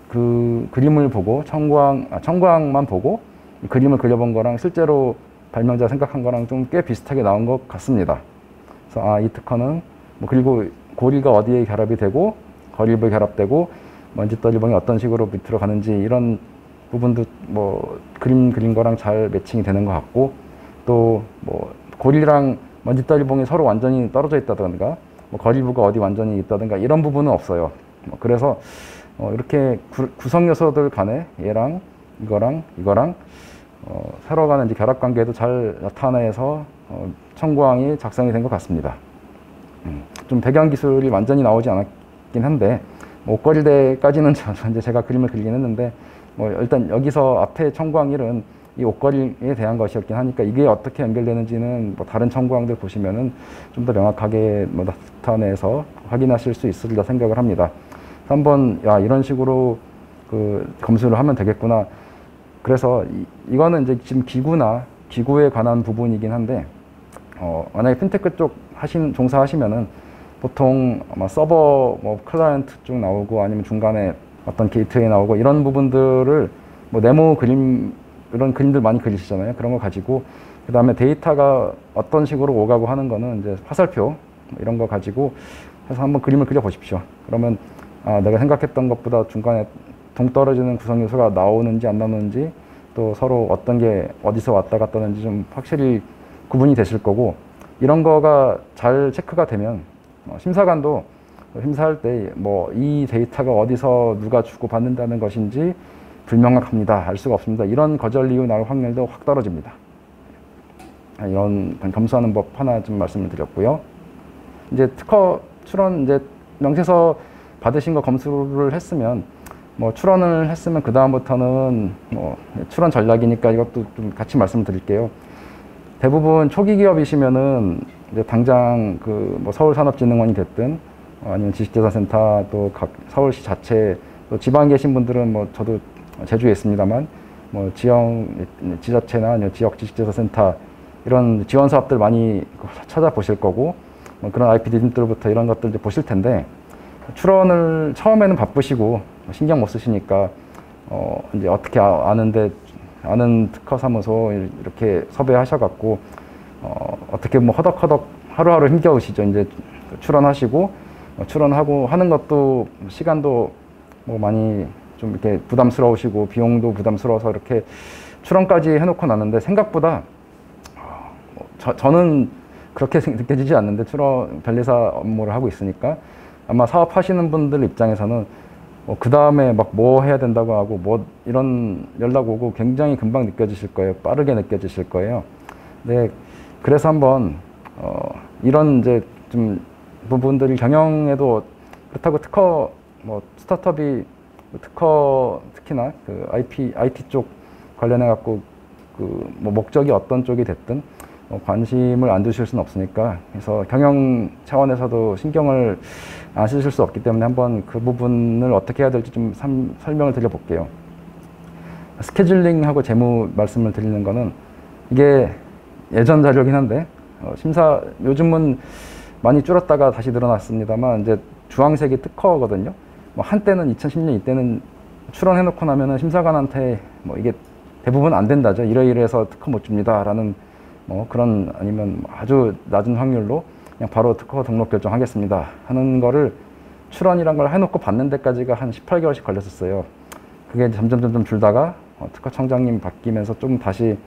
그 그림을 보고 청구항만 보고 그림을 그려본 거랑 실제로 발명자 생각한 거랑 좀 꽤 비슷하게 나온 것 같습니다. 그래서 이 특허는 뭐, 그리고 고리가 어디에 결합이 되고 거리부에 결합되고 먼지떨이봉이 어떤 식으로 밑으로 가는지 이런 부분도 뭐 그린 거랑 잘 매칭이 되는 것 같고, 또 뭐 고리랑 먼지떨이봉이 서로 완전히 떨어져 있다든가, 뭐 거리부가 어디 완전히 있다든가 이런 부분은 없어요. 그래서 이렇게 구성 요소들 간에 얘랑 이거랑 서로 간의 이제 결합 관계도 잘 나타내서 청구항이 작성이 된 것 같습니다. 좀 배경 기술이 완전히 나오지 않았긴 한데, 옷걸이대까지는 이제 제가 그림을 그리긴 했는데, 뭐 일단 여기서 앞에 청구항 1은 이 옷걸이에 대한 것이었긴 하니까, 이게 어떻게 연결되는지는 뭐 다른 청구항들 보시면은 좀 더 명확하게 뭐 나타내서 확인하실 수 있으리라 생각을 합니다. 한번 이런 식으로 검수를 하면 되겠구나. 그래서 이거는 이제 지금 기구에 관한 부분이긴 한데, 만약에 핀테크 쪽 종사하시면은 보통 아마 서버 뭐 클라이언트 쪽 나오고, 아니면 중간에 어떤 게이트웨이 나오고, 이런 부분들을 뭐 네모 그림, 이런 그림들 많이 그리시잖아요. 그런 거 가지고, 그 다음에 데이터가 어떤 식으로 오가고 하는 거는 이제 화살표 이런 거 가지고 해서 한번 그림을 그려 보십시오. 그러면 내가 생각했던 것보다 중간에 동떨어지는 구성 요소가 나오는지 안 나오는지, 또 서로 어떤 게 어디서 왔다 갔다 하는지 좀 확실히 구분이 되실 거고, 이런 거가 잘 체크가 되면 심사관도 심사할 때 뭐 이 데이터가 어디서 누가 주고 받는다는 것인지 불명확합니다. 알 수가 없습니다. 이런 거절 이유 나올 확률도 확 떨어집니다. 이런 검수하는 법 하나 좀 말씀을 드렸고요. 이제 특허 출원 이제 명세서 받으신 거 검수를 했으면 뭐 출원을 했으면 그 다음부터는 뭐 출원 전략이니까 이것도 좀 같이 말씀을 드릴게요. 대부분 초기 기업이시면은 이제 당장 그 뭐 서울산업진흥원이 됐든 아니면 지식재산센터 또 각 서울시 자체 또 지방에 계신 분들은 뭐 저도 제주에 있습니다만 뭐 지자체나 아니면 지역 지식재산센터 이런 지원 사업들 많이 찾아보실 거고 뭐 그런 IPD들부터 이런 것들 이제 보실 텐데 출원을 처음에는 바쁘시고 신경 못 쓰시니까 이제 어떻게 아는 특허사무소 이렇게 섭외하셔갖고 어떻게 뭐 허덕허덕 하루하루 힘겨우시죠. 이제 출원하시고 출원하고 하는 것도 시간도 뭐 많이 좀 이렇게 부담스러우시고 비용도 부담스러워서 이렇게 출원까지 해놓고 나는데 생각보다 저는 그렇게 느껴지지 않는데 변리사 업무를 하고 있으니까 아마 사업하시는 분들 입장에서는 그 다음에 막 뭐 해야 된다고 하고 뭐 이런 연락 오고 굉장히 금방 느껴지실 거예요. 빠르게 느껴지실 거예요. 네, 그래서 한번 이런 이제 좀 부분들이 경영에도 그렇다고 특허 뭐 스타트업이 특허 특히나 그 IT 쪽 관련해 갖고 그 뭐 목적이 어떤 쪽이 됐든 관심을 안 두실 수는 없으니까 그래서 경영 차원에서도 신경을 안 쓰실 수 없기 때문에 한번 그 부분을 어떻게 해야 될지 좀 설명을 드려볼게요. 스케줄링하고 재무 말씀을 드리는 거는 이게 예전 자료긴 한데 심사 요즘은 많이 줄었다가 다시 늘어났습니다만 이제 주황색이 특허거든요. 뭐 한때는 2010년 이때는 출원해놓고 나면은 심사관한테 뭐 이게 대부분 안 된다죠. 이래서 특허 못 줍니다라는 뭐 그런 아니면 아주 낮은 확률로 그냥 바로 특허 등록 결정하겠습니다 하는 거를 출원이란 걸 해놓고 받는 데까지가 한 18개월씩 걸렸었어요. 그게 점점 줄다가 특허청장님 바뀌면서 좀 다시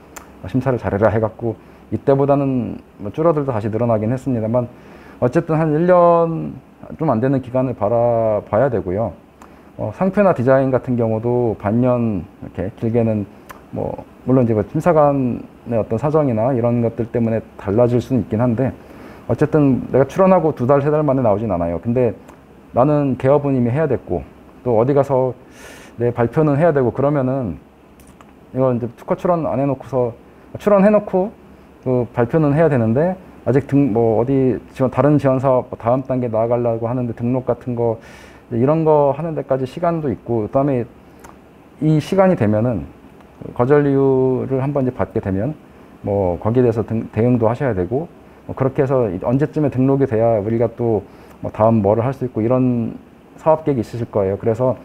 심사를 잘해라 해갖고 이때보다는 뭐 줄어들다 다시 늘어나긴 했습니다만 어쨌든 한 1년 좀 안 되는 기간을 바라봐야 되고요. 상표나 디자인 같은 경우도 반년 이렇게 길게는 뭐 물론 이제 심사관의 어떤 사정이나 이런 것들 때문에 달라질 수는 있긴 한데 어쨌든 내가 출원하고 2달, 3달 만에 나오진 않아요. 근데 나는 개업은 이미 해야 됐고 또 어디 가서 내 발표는 해야 되고 그러면은 이거 이제 특허 출원 안 해놓고서 출원해놓고 그 발표는 해야 되는데 아직 뭐 어디 다른 지원 사업 다음 단계 나아가려고 하는데 등록 같은 거 이런 거 하는 데까지 시간도 있고 그다음에 이 시간이 되면은 거절 이유를 한번 이제 받게 되면 뭐 거기에 대해서 대응도 하셔야 되고 뭐 그렇게 해서 언제쯤에 등록이 돼야 우리가 또 뭐 다음 뭐를 할 수 있고 이런 사업 계획이 있으실 거예요. 그래서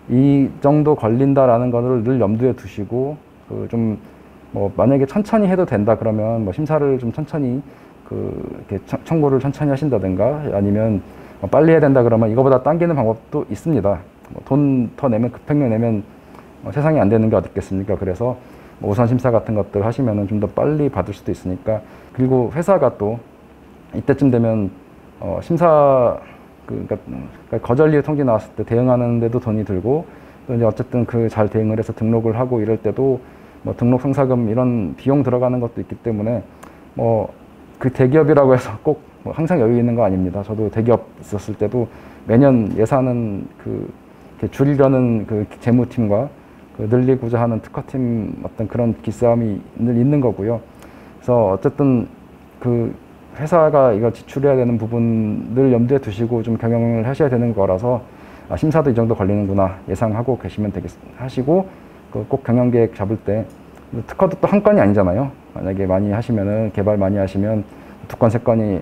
이 정도 걸린다라는 거를 늘 염두에 두시고 그 좀 뭐 만약에 천천히 해도 된다 그러면 뭐 심사를 좀 천천히 이렇게 청구를 천천히 하신다든가 아니면 뭐 빨리 해야 된다 그러면 이거보다 당기는 방법도 있습니다. 뭐 돈 더 내면 급행료 내면 세상에 안 되는 게 어디 있겠습니까? 그래서 뭐 우선 심사 같은 것들 하시면은 좀 더 빨리 받을 수도 있으니까 그리고 회사가 또 이때쯤 되면 심사 그러니까 거절 이유 통지 나왔을 때 대응하는데도 돈이 들고 또 이제 어쨌든 그 잘 대응을 해서 등록을 하고 이럴 때도 뭐 등록 성사금 이런 비용 들어가는 것도 있기 때문에 뭐 그 대기업이라고 해서 꼭 뭐 항상 여유 있는 거 아닙니다. 저도 대기업 있었을 때도 매년 예산은 줄이려는 그 재무팀과 늘리고자 하는 특허팀 어떤 그런 기싸움이 늘 있는 거고요. 그래서 어쨌든 그 회사가 이거 지출해야 되는 부분을 염두에 두시고 좀 경영을 하셔야 되는 거라서 심사도 이 정도 걸리는구나 예상하고 계시면 하시고 꼭 경영계획 잡을 때 특허도 또 한 건이 아니잖아요. 만약에 많이 하시면은 개발 많이 하시면 2건, 3건이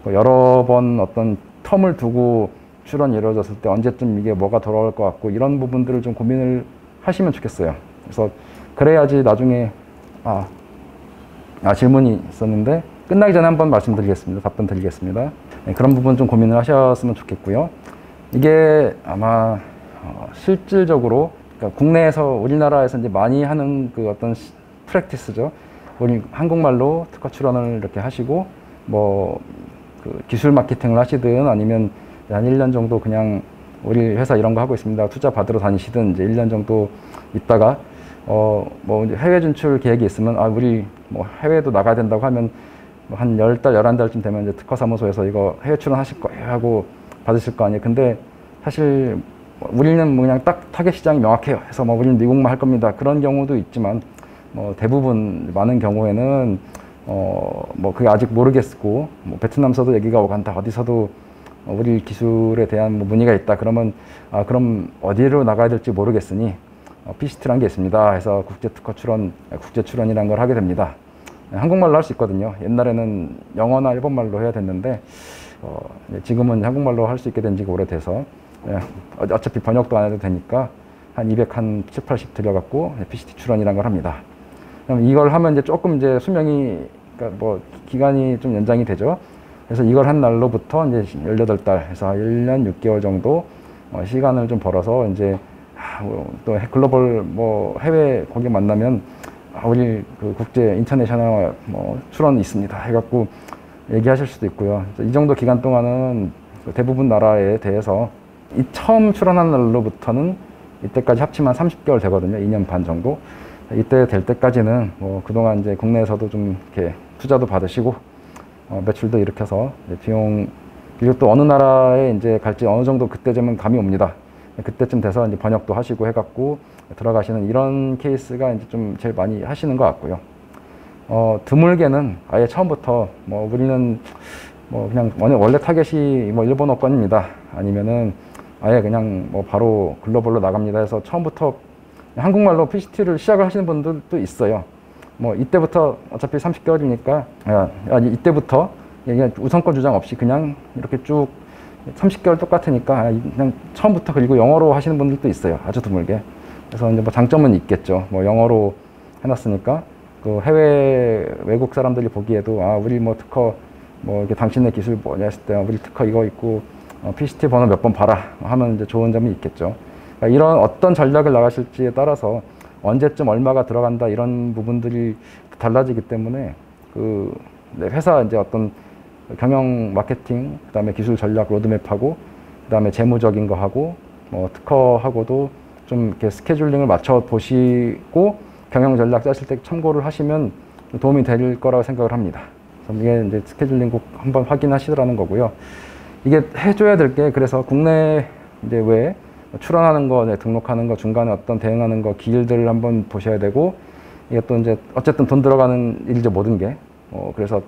여러 번 어떤 텀을 두고 출원이 이루어졌을 때 언제쯤 이게 뭐가 돌아올 것 같고 이런 부분들을 좀 고민을 하시면 좋겠어요. 그래서 그래야지 나중에 질문이 있었는데 끝나기 전에 한번 말씀드리겠습니다. 답변 드리겠습니다. 네, 그런 부분 좀 고민을 하셨으면 좋겠고요. 이게 아마 실질적으로 그러니까 국내에서 우리나라에서 이제 많이 하는 그 어떤 프랙티스죠. 우리 한국말로 특허 출원을 이렇게 하시고 뭐 그 기술 마케팅을 하시든 아니면 한 1년 정도 그냥 우리 회사 이런 거 하고 있습니다. 투자 받으러 다니시든 이제 1년 정도 있다가 뭐 이제 해외 진출 계획이 있으면 우리 뭐 해외도 나가야 된다고 하면 한 10달, 11달쯤 되면 이제 특허사무소에서 이거 해외 출원하실 거예요 하고 받으실 거 아니에요. 근데 사실 우리는 뭐 그냥 딱 타겟 시장이 명확해요. 해서 뭐 우리는 미국만 할 겁니다. 그런 경우도 있지만 대부분 많은 경우에는 뭐 그게 아직 모르겠고 뭐 베트남서도 얘기가 오간다. 어디서도 우리 기술에 대한 뭐 문의가 있다. 그러면 그럼 어디로 나가야 될지 모르겠으니 PCT라는 게 있습니다. 해서 국제특허 출원, 국제 출원이라는 걸 하게 됩니다. 한국말로 할 수 있거든요. 옛날에는 영어나 일본말로 해야 됐는데 지금은 한국말로 할 수 있게 된 지가 오래돼서 어차피 번역도 안 해도 되니까 한 7, 80 들여갖고 PCT 출원이라는 걸 합니다. 그럼 이걸 하면 이제 조금 이제 수명이 그러니까 뭐 기간이 좀 연장이 되죠. 그래서 이걸 한 날로부터 이제 18달 해서 1년 6개월 정도 시간을 좀 벌어서 이제 또 글로벌 뭐 해외 거기 만나면 우리 그 국제 인터내셔널 뭐 출원이 있습니다 해갖고 얘기하실 수도 있고요. 이 정도 기간 동안은 대부분 나라에 대해서 이 처음 출원한 날로부터는 이때까지 합치면 30개월 되거든요. 2년 반 정도. 이때 될 때까지는 뭐 그동안 이제 국내에서도 좀 이렇게 투자도 받으시고 매출도 일으켜서 비용 그리고 또 어느 나라에 이제 갈지 어느 정도 그때쯤은 감이 옵니다. 그때쯤 돼서 이제 번역도 하시고 해갖고 들어가시는 이런 케이스가 이제 좀 제일 많이 하시는 것 같고요. 드물게는 아예 처음부터 뭐 우리는 뭐 그냥 원래 타겟이 뭐 일본어권입니다. 아니면은 아예 그냥 뭐 바로 글로벌로 나갑니다 해서 처음부터 한국말로 PCT를 시작을 하시는 분들도 있어요. 뭐 이때부터 어차피 30개월이니까 이때부터 그냥 우선권 주장 없이 그냥 이렇게 쭉 30개월 똑같으니까 그냥 처음부터 그리고 영어로 하시는 분들도 있어요. 아주 드물게. 그래서 이제 뭐 장점은 있겠죠. 뭐 영어로 해놨으니까 그 해외 외국 사람들이 보기에도 우리 뭐 특허 뭐 이렇게 당신의 기술 뭐냐 했을 때 우리 특허 이거 있고 PCT 번호 몇 번 봐라 하면 이제 좋은 점이 있겠죠. 그러니까 이런 어떤 전략을 나가실지에 따라서 언제쯤 얼마가 들어간다 이런 부분들이 달라지기 때문에 그 회사 이제 어떤 경영 마케팅 그다음에 기술 전략 로드맵하고 그다음에 재무적인 거 하고 뭐 특허하고도 좀 이렇게 스케줄링을 맞춰 보시고 경영 전략 짜실 때 참고를 하시면 도움이 될 거라고 생각을 합니다. 그래서 이게 이제 스케줄링 꼭 한번 확인하시라는 거고요. 이게 해줘야 될 게 그래서 국내 이제 외에 출원하는 거, 등록하는 거, 중간에 어떤 대응하는 거, 길들을 한번 보셔야 되고, 이게 또 이제 어쨌든 돈 들어가는 일이죠, 모든 게. 그래서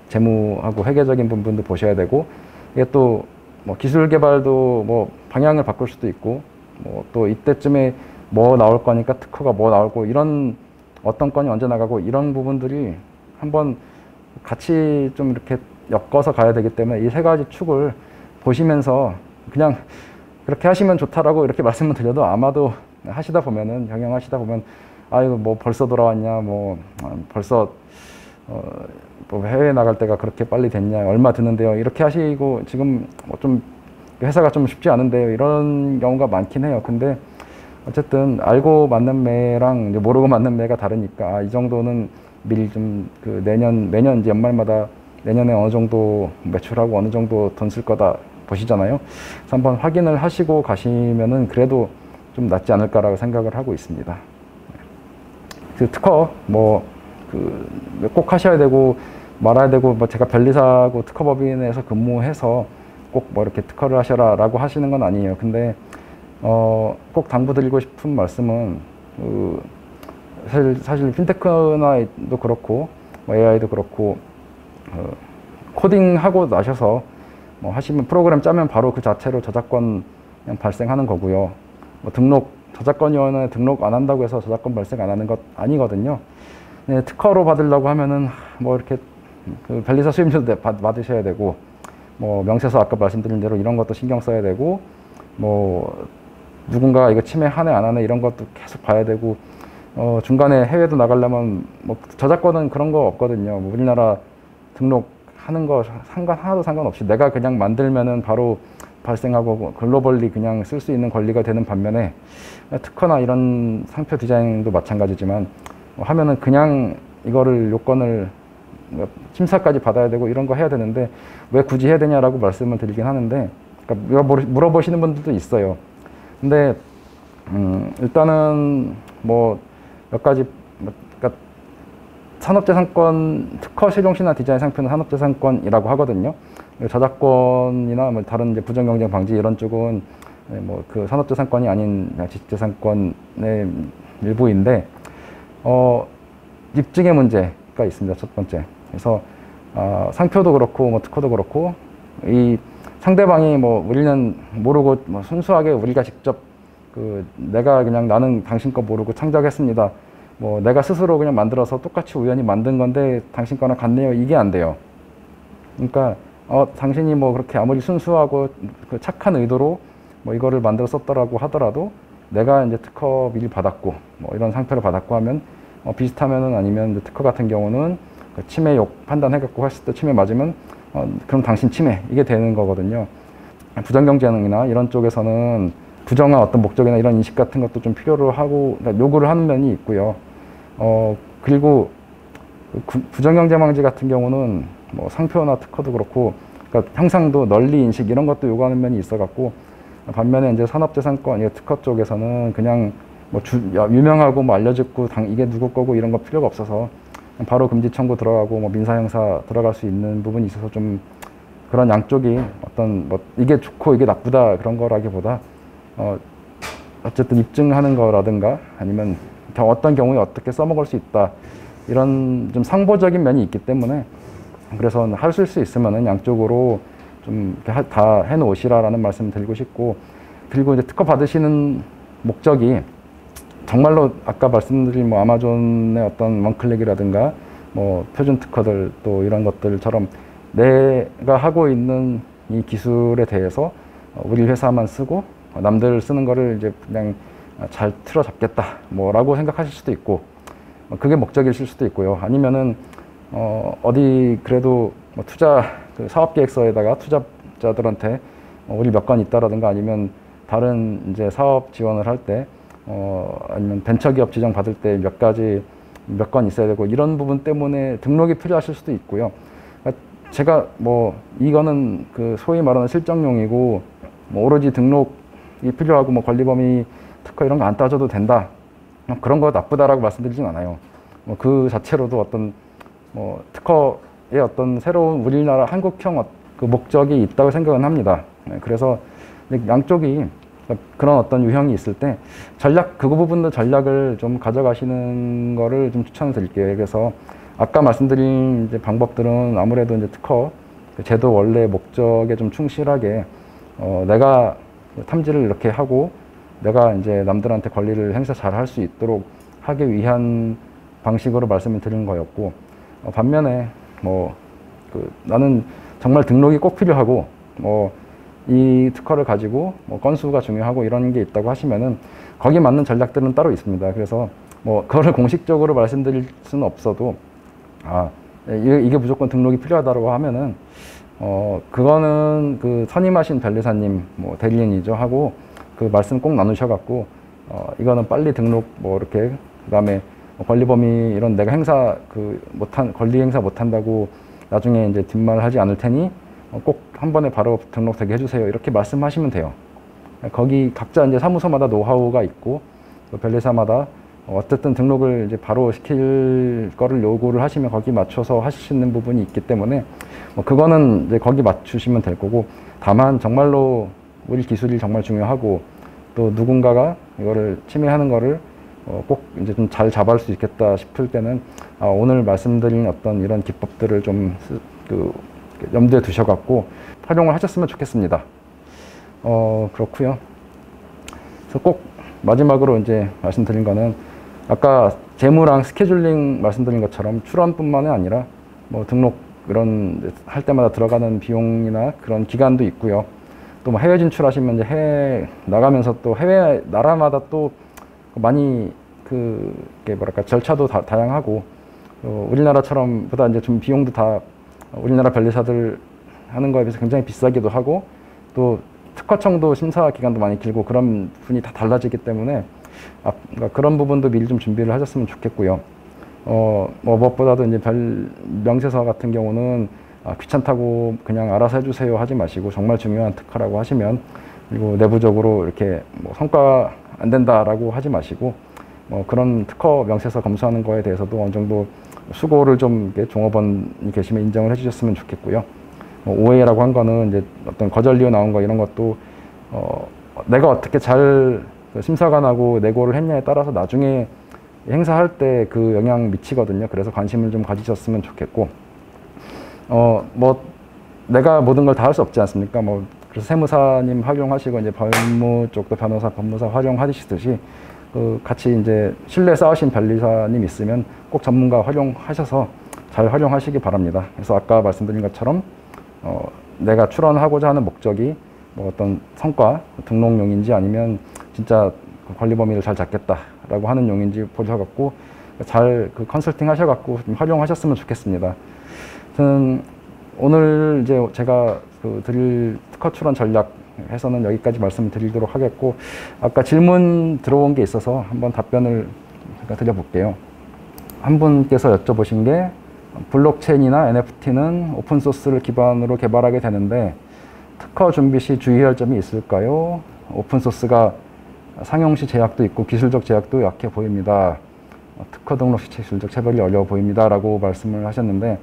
재무하고 회계적인 부분도 보셔야 되고, 이게 또 뭐 기술 개발도 뭐 방향을 바꿀 수도 있고, 뭐 또 이때쯤에 뭐 나올 거니까 특허가 뭐 나오고, 이런 어떤 건이 언제 나가고, 이런 부분들이 한번 같이 좀 이렇게 엮어서 가야 되기 때문에 이 세 가지 축을 보시면서 그냥 그렇게 하시면 좋다라고 이렇게 말씀을 드려도 아마도 하시다 보면은 경영하시다 보면 이거 뭐 벌써 돌아왔냐 뭐 벌써 뭐 해외 나갈 때가 그렇게 빨리 됐냐 얼마 드는데요 이렇게 하시고 지금 뭐 좀 회사가 좀 쉽지 않은데요 이런 경우가 많긴 해요. 근데 어쨌든 알고 맞는 매랑 이제 모르고 맞는 매가 다르니까 이 정도는 미리 좀 그 매년 이제 연말마다 내년에 어느 정도 매출하고 어느 정도 돈 쓸 거다 보시잖아요. 그래서 한번 확인을 하시고 가시면은 그래도 좀 낫지 않을까라고 생각을 하고 있습니다. 그 특허 뭐 그 꼭 하셔야 되고 말아야 되고 뭐 제가 변리사하고 특허법인에서 근무해서 꼭 뭐 이렇게 특허를 하셔라라고 하시는 건 아니에요. 근데 꼭 당부드리고 싶은 말씀은 그 사실 핀테크나도 그렇고 뭐 AI도 그렇고 코딩하고 나셔서 뭐 하시면 프로그램 짜면 바로 그 자체로 저작권 그냥 발생하는 거고요. 뭐 저작권위원회 등록 안 한다고 해서 저작권 발생 안 하는 것 아니거든요. 네, 특허로 받으려고 하면은 뭐 이렇게 그 변리사 수임료도 받으셔야 되고 뭐 명세서 아까 말씀드린 대로 이런 것도 신경 써야 되고 뭐 누군가 이거 침해하네 안 하네 이런 것도 계속 봐야 되고 중간에 해외도 나가려면 뭐 저작권은 그런 거 없거든요. 뭐 우리나라 등록하는 거 하나도 상관없이 내가 그냥 만들면은 바로 발생하고 글로벌리 그냥 쓸 수 있는 권리가 되는 반면에 특허나 이런 상표 디자인도 마찬가지지만 하면은 그냥 이거를 요건을 심사까지 받아야 되고 이런 거 해야 되는데 왜 굳이 해야 되냐라고 말씀을 드리긴 하는데 그러니까 물어보시는 분들도 있어요. 근데 일단은 뭐 몇 가지, 그러니까 산업재산권 특허 실용시나 디자인 상표는 산업재산권이라고 하거든요. 저작권이나 뭐 다른 이제 부정경쟁 방지 이런 쪽은 뭐 그 산업재산권이 아닌 지식재산권의 일부인데, 입증의 문제가 있습니다. 첫 번째. 그래서 상표도 그렇고 뭐 특허도 그렇고 이 상대방이 뭐 우리는 모르고 뭐 순수하게 우리가 직접 내가 그냥 나는 당신 거 모르고 창작했습니다. 뭐 내가 스스로 그냥 만들어서 똑같이 우연히 만든 건데 당신 거랑 같네요. 이게 안 돼요. 그러니까 당신이 뭐 그렇게 아무리 순수하고 그 착한 의도로 뭐 이거를 만들어 썼더라고 하더라도 내가 이제 특허 미리 받았고 뭐 이런 상표를 받았고 하면 비슷하면은, 아니면 이제 특허 같은 경우는 그 침해욕 판단해갖고 했을 때 침해 맞으면 그럼 당신 침해, 이게 되는 거거든요. 부정경쟁이나 이런 쪽에서는 부정한 어떤 목적이나 이런 인식 같은 것도 좀 필요로 하고, 그러니까 요구를 하는 면이 있고요. 그리고 부정경쟁 방지 같은 경우는 뭐 상표나 특허도 그렇고, 그러니까 형상도 널리 인식 이런 것도 요구하는 면이 있어갖고, 반면에 이제 산업재산권, 특허 쪽에서는 그냥 뭐 유명하고 뭐 알려졌고 이게 누구 거고 이런 거 필요가 없어서 바로 금지 청구 들어가고 뭐 민사형사 들어갈 수 있는 부분이 있어서, 좀 그런 양쪽이 어떤 뭐 이게 좋고 이게 나쁘다 그런 거라기보다 어쨌든 입증하는 거라든가 아니면 어떤 경우에 어떻게 써먹을 수 있다, 이런 좀 상보적인 면이 있기 때문에, 그래서 하실 수 있으면은 양쪽으로 좀 다 해놓으시라라는 말씀 드리고 싶고, 그리고 이제 특허 받으시는 목적이 정말로 아까 말씀드린 뭐 아마존의 어떤 원클릭이라든가 뭐 표준 특허들 또 이런 것들처럼 내가 하고 있는 이 기술에 대해서 우리 회사만 쓰고 남들 쓰는 거를 이제 그냥 잘 틀어 잡겠다 뭐라고 생각하실 수도 있고, 그게 목적이실 수도 있고요. 아니면은 어디 그래도 뭐 그 사업계획서에다가 투자자들한테 우리 몇 건 있다라든가, 아니면 다른 이제 사업 지원을 할 때 아니면 벤처기업 지정 받을 때 몇 건 있어야 되고, 이런 부분 때문에 등록이 필요하실 수도 있고요. 그러니까 제가 뭐 이거는 그 소위 말하는 실정용이고 뭐 오로지 등록이 필요하고 뭐 권리범위 특허 이런 거 안 따져도 된다, 그런 거 나쁘다라고 말씀드리진 않아요. 뭐 그 자체로도 어떤 뭐 특허의 어떤 새로운 우리나라 한국형 그 목적이 있다고 생각은 합니다. 그래서 양쪽이 그런 어떤 유형이 있을 때 그 부분도 전략을 좀 가져가시는 거를 좀 추천을 드릴게요. 그래서 아까 말씀드린 이제 방법들은 아무래도 이제 특허 제도 원래 목적에 좀 충실하게 내가 탐지를 이렇게 하고 내가 이제 남들한테 권리를 행사 잘 할 수 있도록 하기 위한 방식으로 말씀을 드린 거였고, 반면에 뭐 나는 정말 등록이 꼭 필요하고 뭐 이 특허를 가지고 뭐 건수가 중요하고 이런 게 있다고 하시면은 거기에 맞는 전략들은 따로 있습니다. 그래서 뭐 그거를 공식적으로 말씀드릴 수는 없어도 이게 무조건 등록이 필요하다고 하면은 그거는 그 선임하신 변리사님 뭐 대리인이죠 하고 그 말씀 꼭 나누셔갖고 이거는 빨리 등록 뭐 이렇게, 그다음에 권리범위 이런 내가 권리 행사 못한다고 나중에 이제 뒷말하지 않을 테니 꼭 한 번에 바로 등록되게 해주세요, 이렇게 말씀하시면 돼요. 거기 각자 이제 사무소마다 노하우가 있고 또 변리사마다 어쨌든 등록을 이제 바로 시킬 거를 요구를 하시면 거기 맞춰서 하실 수 있는 부분이 있기 때문에 그거는 이제 거기 맞추시면 될 거고, 다만 정말로 우리 기술이 정말 중요하고 또 누군가가 이거를 침해하는 거를 꼭 이제 좀 잘 잡아올 수 있겠다 싶을 때는 오늘 말씀드린 어떤 이런 기법들을 좀 염두에 두셔갖고 활용을 하셨으면 좋겠습니다. 그렇고요. 그래서 꼭 마지막으로 이제 말씀드린 거는 아까 재무랑 스케줄링 말씀드린 것처럼 출원뿐만이 아니라 뭐 등록 이런 할 때마다 들어가는 비용이나 그런 기간도 있고요. 또 뭐 해외 진출하시면 이제 해외 나가면서 또 해외 나라마다 또 많이 그게 뭐랄까 절차도 다양하고 우리나라처럼 보다 이제 좀 비용도 다 우리나라 변리사들 하는 거에 비해서 굉장히 비싸기도 하고, 또 특허청도 심사 기간도 많이 길고 그런 부분이 다 달라지기 때문에 그러니까 그런 부분도 미리 좀 준비를 하셨으면 좋겠고요. 뭐 무엇보다도 이제 명세서 같은 경우는 귀찮다고 그냥 알아서 해주세요 하지 마시고 정말 중요한 특허라고 하시면, 그리고 내부적으로 이렇게 뭐 성과 안 된다라고 하지 마시고, 그런 특허 명세서 검수하는 거에 대해서도 어느 정도 수고를 좀 종업원이 계시면 인정을 해주셨으면 좋겠고요. 오해라고 한 거는 이제 어떤 거절리어 나온 거 이런 것도 내가 어떻게 잘 심사관하고 내고를 했냐에 따라서 나중에 행사할 때 그 영향 미치거든요. 그래서 관심을 좀 가지셨으면 좋겠고, 뭐 내가 모든 걸 다 할 수 없지 않습니까? 뭐 그래서 세무사님 활용하시고 이제 법무 쪽도 변호사, 법무사 활용하시듯이 같이 이제 신뢰 쌓으신 변리사님 있으면 꼭 전문가 활용하셔서 잘 활용하시기 바랍니다. 그래서 아까 말씀드린 것처럼 내가 출원하고자 하는 목적이 뭐 어떤 성과 등록용인지 아니면 진짜 권리 범위를 잘 잡겠다라고 하는 용인지 보셔갖고 잘 컨설팅 하셔갖고 좀 활용하셨으면 좋겠습니다. 저는 오늘 이제 제가 드릴 특허 출원 전략 해서는 여기까지 말씀을 드리도록 하겠고, 아까 질문 들어온 게 있어서 한번 답변을 드려볼게요. 한 분께서 여쭤보신 게 블록체인이나 NFT는 오픈소스를 기반으로 개발하게 되는데 특허 준비 시 주의할 점이 있을까요? 오픈소스가 상용 시 제약도 있고 기술적 제약도 약해 보입니다. 특허 등록 시 기술적 차별이 어려워 보입니다. 라고 말씀을 하셨는데,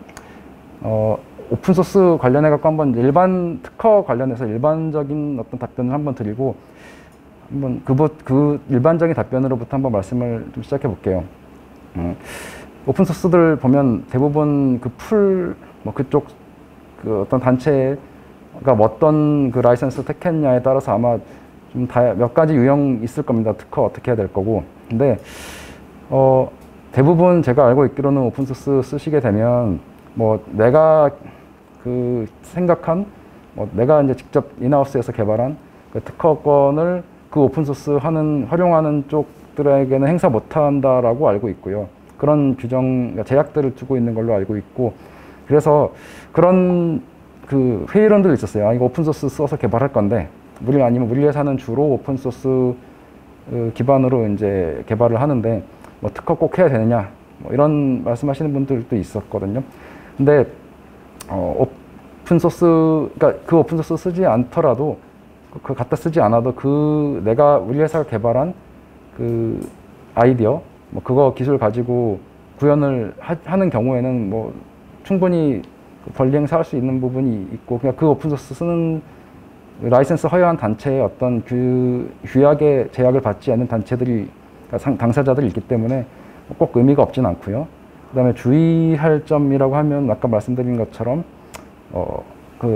오픈소스 관련해 갖고 한번 특허 관련해서 일반적인 어떤 답변을 한번 드리고, 한번 그 일반적인 답변으로부터 한번 말씀을 좀 시작해 볼게요. 오픈소스들 보면 대부분 그쪽 어떤 단체가 어떤 그 라이선스 택했냐에 따라서 아마 좀 몇 가지 유형 있을 겁니다. 특허 어떻게 해야 될 거고. 근데 대부분 제가 알고 있기로는 오픈소스 쓰시게 되면 뭐 내가 생각한 내가 이제 직접 인하우스에서 개발한 그 특허권을 그 오픈소스 활용하는 쪽들에게는 행사 못한다라고 알고 있고요. 그런 제약들을 두고 있는 걸로 알고 있고, 그래서 그런 회의론들이 있었어요. 이거 오픈소스 써서 개발할 건데, 아니면 우리 회사는 주로 오픈소스 기반으로 이제 개발을 하는데, 뭐 특허 꼭 해야 되느냐, 뭐 이런 말씀하시는 분들도 있었거든요. 근데, 그러니까 그 오픈소스 쓰지 않더라도, 갖다 쓰지 않아도 우리 회사가 개발한 아이디어, 뭐 그거 기술 가지고 구현을 하는 경우에는 뭐 충분히 권리 행사할 수 있는 부분이 있고, 그냥 그 오픈소스 쓰는 라이센스 허여한 단체의 어떤 규약의 제약을 받지 않는 단체들이, 그러니까 당사자들이 있기 때문에 꼭 의미가 없진 않고요. 그 다음에 주의할 점이라고 하면 아까 말씀드린 것처럼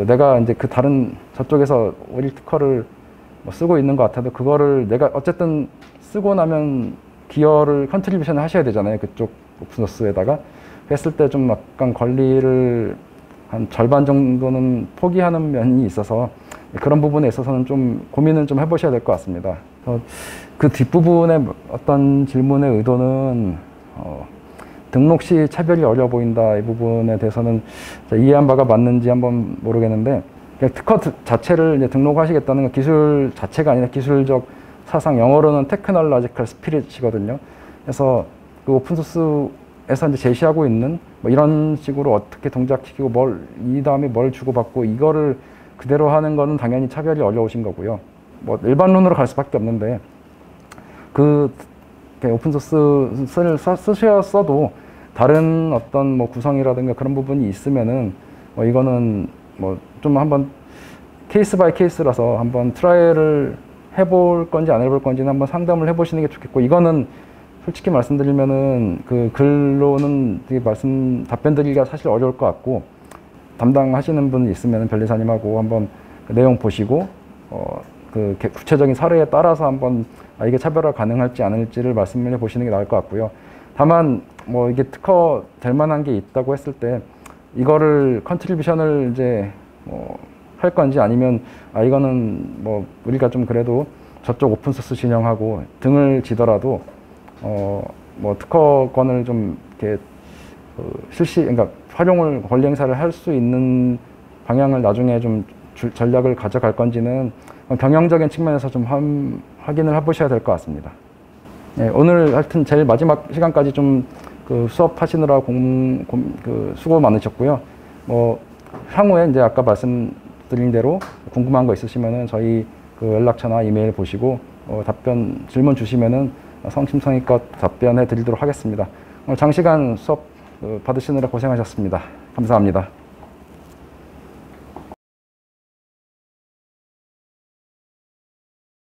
내가 이제 다른 저쪽에서 오릴 특허를 쓰고 있는 것 같아도 그거를 내가 어쨌든 쓰고 나면 기여를 컨트리뷰션을 하셔야 되잖아요. 그쪽 오픈소스에다가 했을 때 좀 약간 권리를 한 절반 정도는 포기하는 면이 있어서 그런 부분에 있어서는 좀 고민은 좀 해보셔야 될 것 같습니다. 그 뒷부분에 어떤 질문의 의도는 등록 시 차별이 어려워 보인다, 이 부분에 대해서는 이해한 바가 맞는지 한번 모르겠는데, 특허 자체를 이제 등록하시겠다는 건 기술 자체가 아니라 기술적 사상, 영어로는 테크놀로지컬 스피릿이거든요. 그래서 그 오픈소스에서 이제 제시하고 있는 뭐 이런 식으로 어떻게 동작시키고 이 다음에 뭘 주고받고 이거를 그대로 하는 거는 당연히 차별이 어려우신 거고요. 뭐 일반론으로 갈 수밖에 없는데, 오픈소스를 쓰셨어도 다른 어떤 뭐 구성이라든가 그런 부분이 있으면은 이거는 좀 한번 케이스 바이 케이스라서 한번 트라이얼을 해볼 건지 안 해볼 건지는 한번 상담을 해보시는 게 좋겠고, 이거는 솔직히 말씀드리면은 글로는 답변 드리기가 사실 어려울 것 같고, 담당하시는 분이 있으면 변리사님하고 한번 내용 보시고 구체적인 사례에 따라서 한번 이게 차별화 가능할지 않을지를 말씀을 해보시는 게 나을 것 같고요. 다만 이게 특허 될 만한 게 있다고 했을 때 이거를 컨트리뷰션을 이제 할 건지, 아니면 이거는 우리가 좀 그래도 저쪽 오픈소스 진영하고 등을 지더라도 특허권을 좀 이렇게 그러니까 활용을 권리 행사를 할 수 있는 방향을 나중에 좀 전략을 가져갈 건지는 경영적인 측면에서 좀 확인을 해보셔야 될 것 같습니다. 네, 오늘 하여튼 제일 마지막 시간까지 좀 수업하시느라 수고 많으셨고요. 향후에 이제 아까 말씀드린 대로 궁금한 거 있으시면은 저희 그 연락처나 이메일 보시고 질문 주시면은 성심성의껏 답변해 드리도록 하겠습니다. 오늘 장시간 수업 받으시느라 고생하셨습니다. 감사합니다.